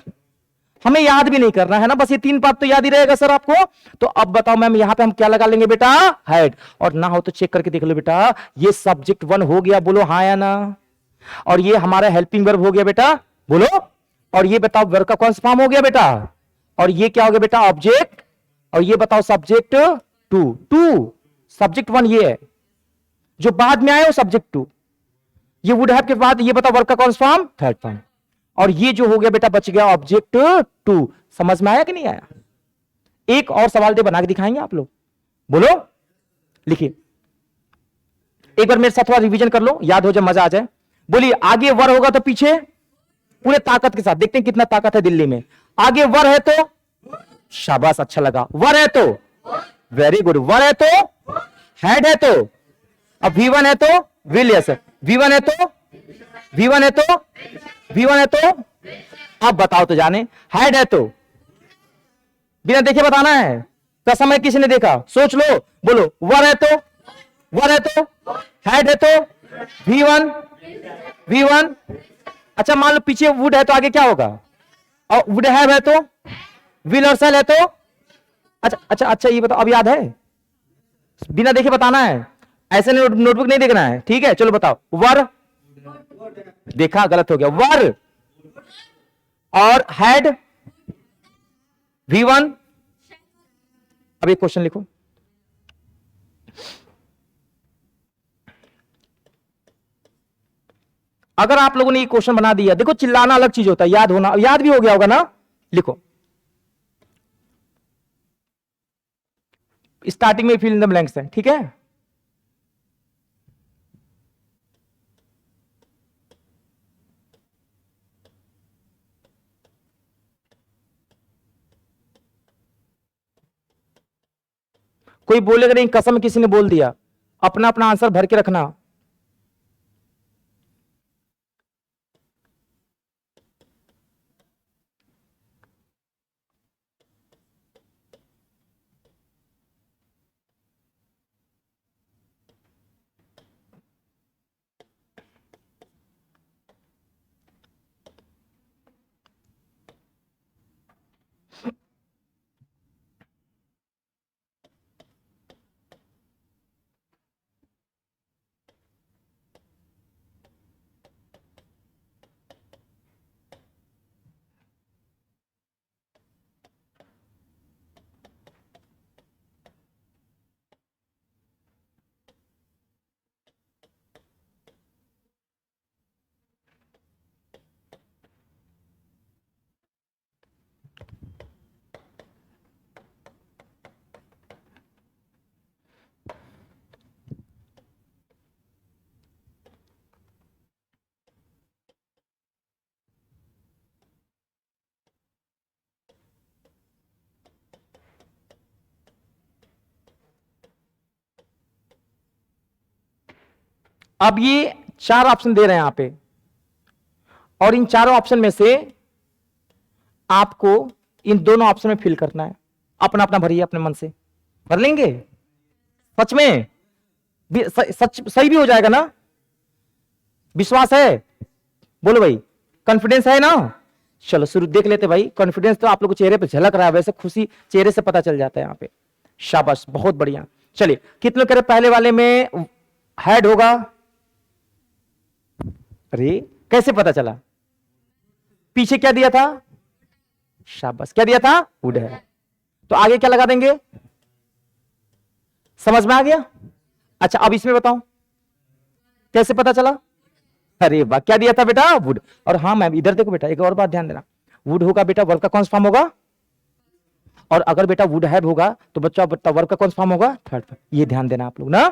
A: हमें याद भी नहीं करना है ना, बस ये 3 बात तो याद ही रहेगा सर आपको। तो अब बताओ मैम यहां पे हम क्या लगा लेंगे बेटा? हैड। और ना हो तो चेक करके देख लो बेटा, ये सब्जेक्ट 1 हो गया, बोलो हाँ या ना। और ये हमारा हेल्पिंग वर्ब हो गया बेटा, बोलो। और ये बताओ वर्ब का कौन सा फॉर्म हो गया बेटा? और ये क्या हो गया बेटा? ऑब्जेक्ट। और ये बताओ सब्जेक्ट 2 सब्जेक्ट 1 ये है, जो बाद में आया वो सब्जेक्ट 2। ये वुड हैव के बाद ये बताओ वर्ब का कौन सा फॉर्म? Third form. और ये जो हो गया बेटा बच गया ऑब्जेक्ट 2। समझ में आया कि नहीं आया? एक और सवाल दे बना के दिखाएंगे आप लोग, बोलो। लिखिए एक बार मेरे साथ थोड़ा रिवीजन कर लो, याद हो जाए, मजा आ जाए। बोलिए आगे वर होगा तो पीछे पूरे ताकत के साथ, देखते हैं कितना ताकत है दिल्ली में। आगे वर है तो शाबाश, अच्छा लगा। वर है तो वेरी गुड। वर है तो हैड है तो, अब V1 है तो विल, यस। V1 है तो V1 है तो V1 है तो, अब बताओ तो जाने। हैड है तो बिना देखे बताना है, कसम है किसी ने देखा? सोच लो, बोलो। वर है तो हैड है तो V1। अच्छा मान लो पीछे वुड है तो आगे क्या होगा? और वुड हैव है तो विल और शैल है तो। अच्छा ये बताओ, अब याद है? बिना देखे बताना है, ऐसे नोटबुक नहीं देखना है, ठीक है? चलो बताओ। वर, देखा गलत हो गया। वर और हैड V1। अब एक क्वेश्चन लिखो, अगर आप लोगों ने ये क्वेश्चन बना दिया, देखो चिल्लाना अलग चीज होता है, याद होना, याद भी हो गया होगा ना। लिखो स्टार्टिंग में फिल इन द ब्लैंक्स है, ठीक है? कोई बोलेगा नहीं, कसम किसी ने बोल दिया, अपना अपना आंसर भर के रखना। अब ये 4 ऑप्शन दे रहे हैं यहां पे, और इन चारों ऑप्शन में से आपको इन दोनों ऑप्शन में फिल करना है। अपना अपना भरिए, अपने मन से भर लेंगे। सच में सच सही भी हो जाएगा ना? विश्वास है? बोलो भाई, कॉन्फिडेंस है ना? चलो शुरू देख लेते भाई। कॉन्फिडेंस तो आप लोग को चेहरे पे झलक रहा है, वैसे खुशी चेहरे से पता चल जाता है यहाँ पे। शाबाश, बहुत बढ़िया। चलिए, कितने करे पहले वाले में हेड होगा? अरे कैसे पता चला? पीछे क्या दिया था? शाबाश, क्या दिया था? वुड है। तो आगे क्या लगा देंगे? समझ में आ गया? अच्छा, अब इसमें बताओ कैसे पता चला? अरे वाह, क्या दिया था बेटा? वुड। और हाँ मैम, इधर देखो बेटा, एक और बात ध्यान देना। वुड होगा बेटा, वर्ब का कौन सा फॉर्म होगा? और अगर बेटा वुड हैव होगा तो बच्चा वर्ब का कौन सा फॉर्म होगा? Third form. ये ध्यान देना आप लोग ना।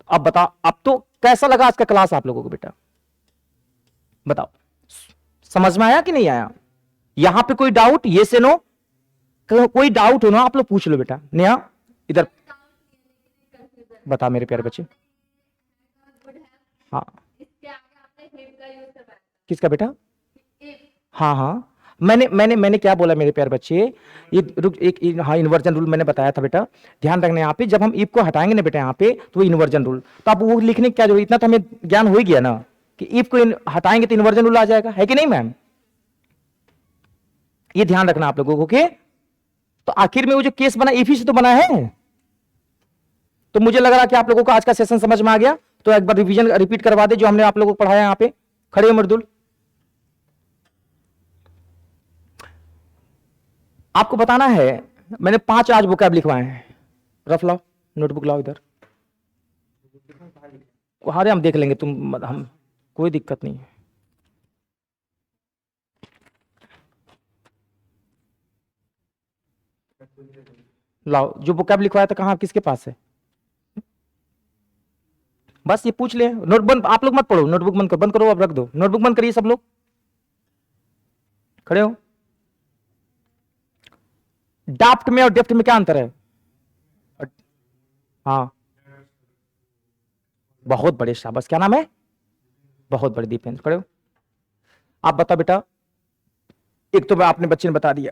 A: अब बताओ, अब तो कैसा लगा आज का क्लास आप लोगों को बेटा? बताओ, समझ में आया कि नहीं आया? यहां पे कोई डाउट? ये से नो, कोई डाउट हो ना आप लोग पूछ लो बेटा। नेहा इधर बता मेरे प्यारे बच्चे। हाँ, किसका बेटा? हाँ हाँ, मैंने क्या बोला मेरे प्यारे बच्चे? ये रुक, हाँ, इन्वर्जन रूल मैंने बताया था बेटा। ध्यान रखना यहाँ पे, जब हम इफ को हटाएंगे ना बेटा यहाँ पे, तो वो इन्वर्जन रूल, तो अब वो लिखने की क्या जरूरत? इतना तो हमें ज्ञान हो ही गया ना कि इफ को हटाएंगे तो इन्वर्जन रूल आ जाएगा, है कि नहीं मैम? ये ध्यान रखना आप लोगों को। ओके, तो आखिर में वो जो केस बना इफ ही से तो बना है। तो मुझे लग रहा कि आप लोगों को आज का सेशन समझ में आ गया। तो एक बार रिवीजन रिपीट करवा दे जो हमने आप लोगों को पढ़ाया। यहाँ पे खड़े हो मर्दुल। आपको बताना है, मैंने 5 आज वोकैब लिखवाए हैं। रफ लाओ, नोटबुक लाओ इधर। अरे हम देख लेंगे, तुम हम कोई दिक्कत नहीं है। लाओ, जो वोकैब लिखवाया था कहाँ, किसके पास है? बस ये पूछ ले। नोट बंद, आप लोग मत पढ़ो, नोटबुक बंद करो, बंद करो, अब रख दो नोटबुक, बंद करिए सब लोग। खड़े हो। डाफ्ट में और डेफ्ट में क्या अंतर है? हाँ, बहुत बड़े, शाबाश। क्या नाम है? बहुत बड़े दीपेंद्र। खड़े हो। आप बताओ बेटा, एक तो आपने बच्चे ने बता दिया,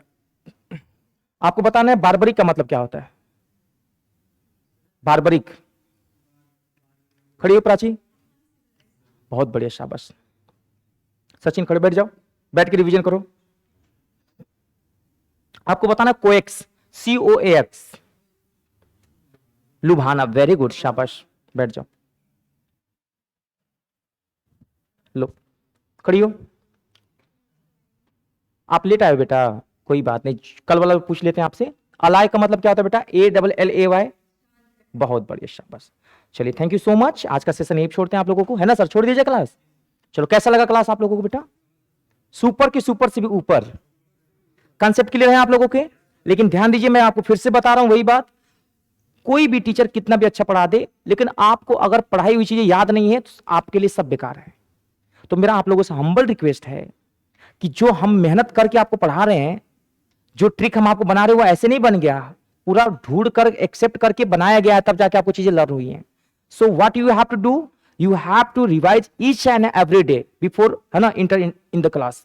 A: आपको बताना है बारबरिक का मतलब क्या होता है? बारबरिक। खड़ी हो प्राची, बहुत बढ़िया, शाबाश। सचिन खड़े बैठ जाओ, बैठ के रिवीजन करो। आपको बताना कोएक्स, COAX। लुभाना, वेरी गुड, शाबाश, बैठ जाओ। लो, खड़ी हो। आप लेट आए बेटा, कोई बात नहीं, कल वाला पूछ लेते हैं आपसे। अलाय का मतलब क्या होता है बेटा? ALLAY। बहुत बढ़िया, शाबाश। चलिए, थैंक यू सो मच। आज का सेशन यही छोड़ते हैं आप लोगों को, है ना सर? छोड़ दीजिए क्लास। चलो, कैसा लगा क्लास आप लोगों को बेटा? सुपर की सुपर से भी ऊपर कॉन्सेप्ट क्लियर है आप लोगों के। लेकिन ध्यान दीजिए, मैं आपको फिर से बता रहा हूं वही बात, कोई भी टीचर कितना भी अच्छा पढ़ा दे, लेकिन आपको अगर पढ़ाई हुई चीजें याद नहीं है तो आपके लिए सब बेकार है। तो मेरा आप लोगों से हम्बल रिक्वेस्ट है कि जो हम मेहनत करके आपको पढ़ा रहे हैं, जो ट्रिक हम आपको बना रहे हैं, वो ऐसे नहीं बन गया, पूरा ढूंढ कर एक्सेप्ट करके बनाया गया है, तब जाके आपको चीजें लर्न हुई हैं। So what you have to do, you have to revise each and every day before, है ना, इंटर इन द क्लास।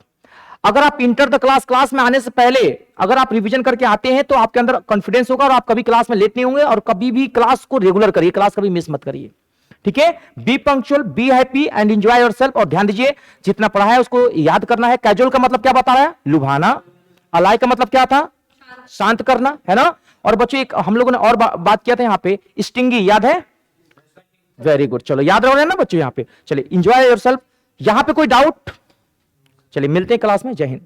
A: अगर आप इंटर द क्लास में आने से पहले अगर आप रिवीजन करके आते हैं तो आपके अंदर कॉन्फिडेंस होगा और आप कभी क्लास में लेट नहीं होंगे। और कभी भी क्लास को रेगुलर करिए, क्लास कभी मिस मत करिए, ठीक है? B punctual, be happy and enjoy yourself. और ध्यान दीजिए, जितना पढ़ा है उसको याद करना है। कैजुअल का मतलब क्या बता रहा है? लुभाना। अलाय का मतलब क्या था? शांत करना, है ना? और बच्चों, एक हम लोगों ने और बात किया था यहाँ पे, स्टिंगी, याद है? वेरी गुड, चलो याद रहो ना बच्चों यहाँ पे। चलिए, एंजॉय योरसेल्फ। यहाँ पे कोई डाउट? चलिए, मिलते हैं क्लास में। जय हिंद।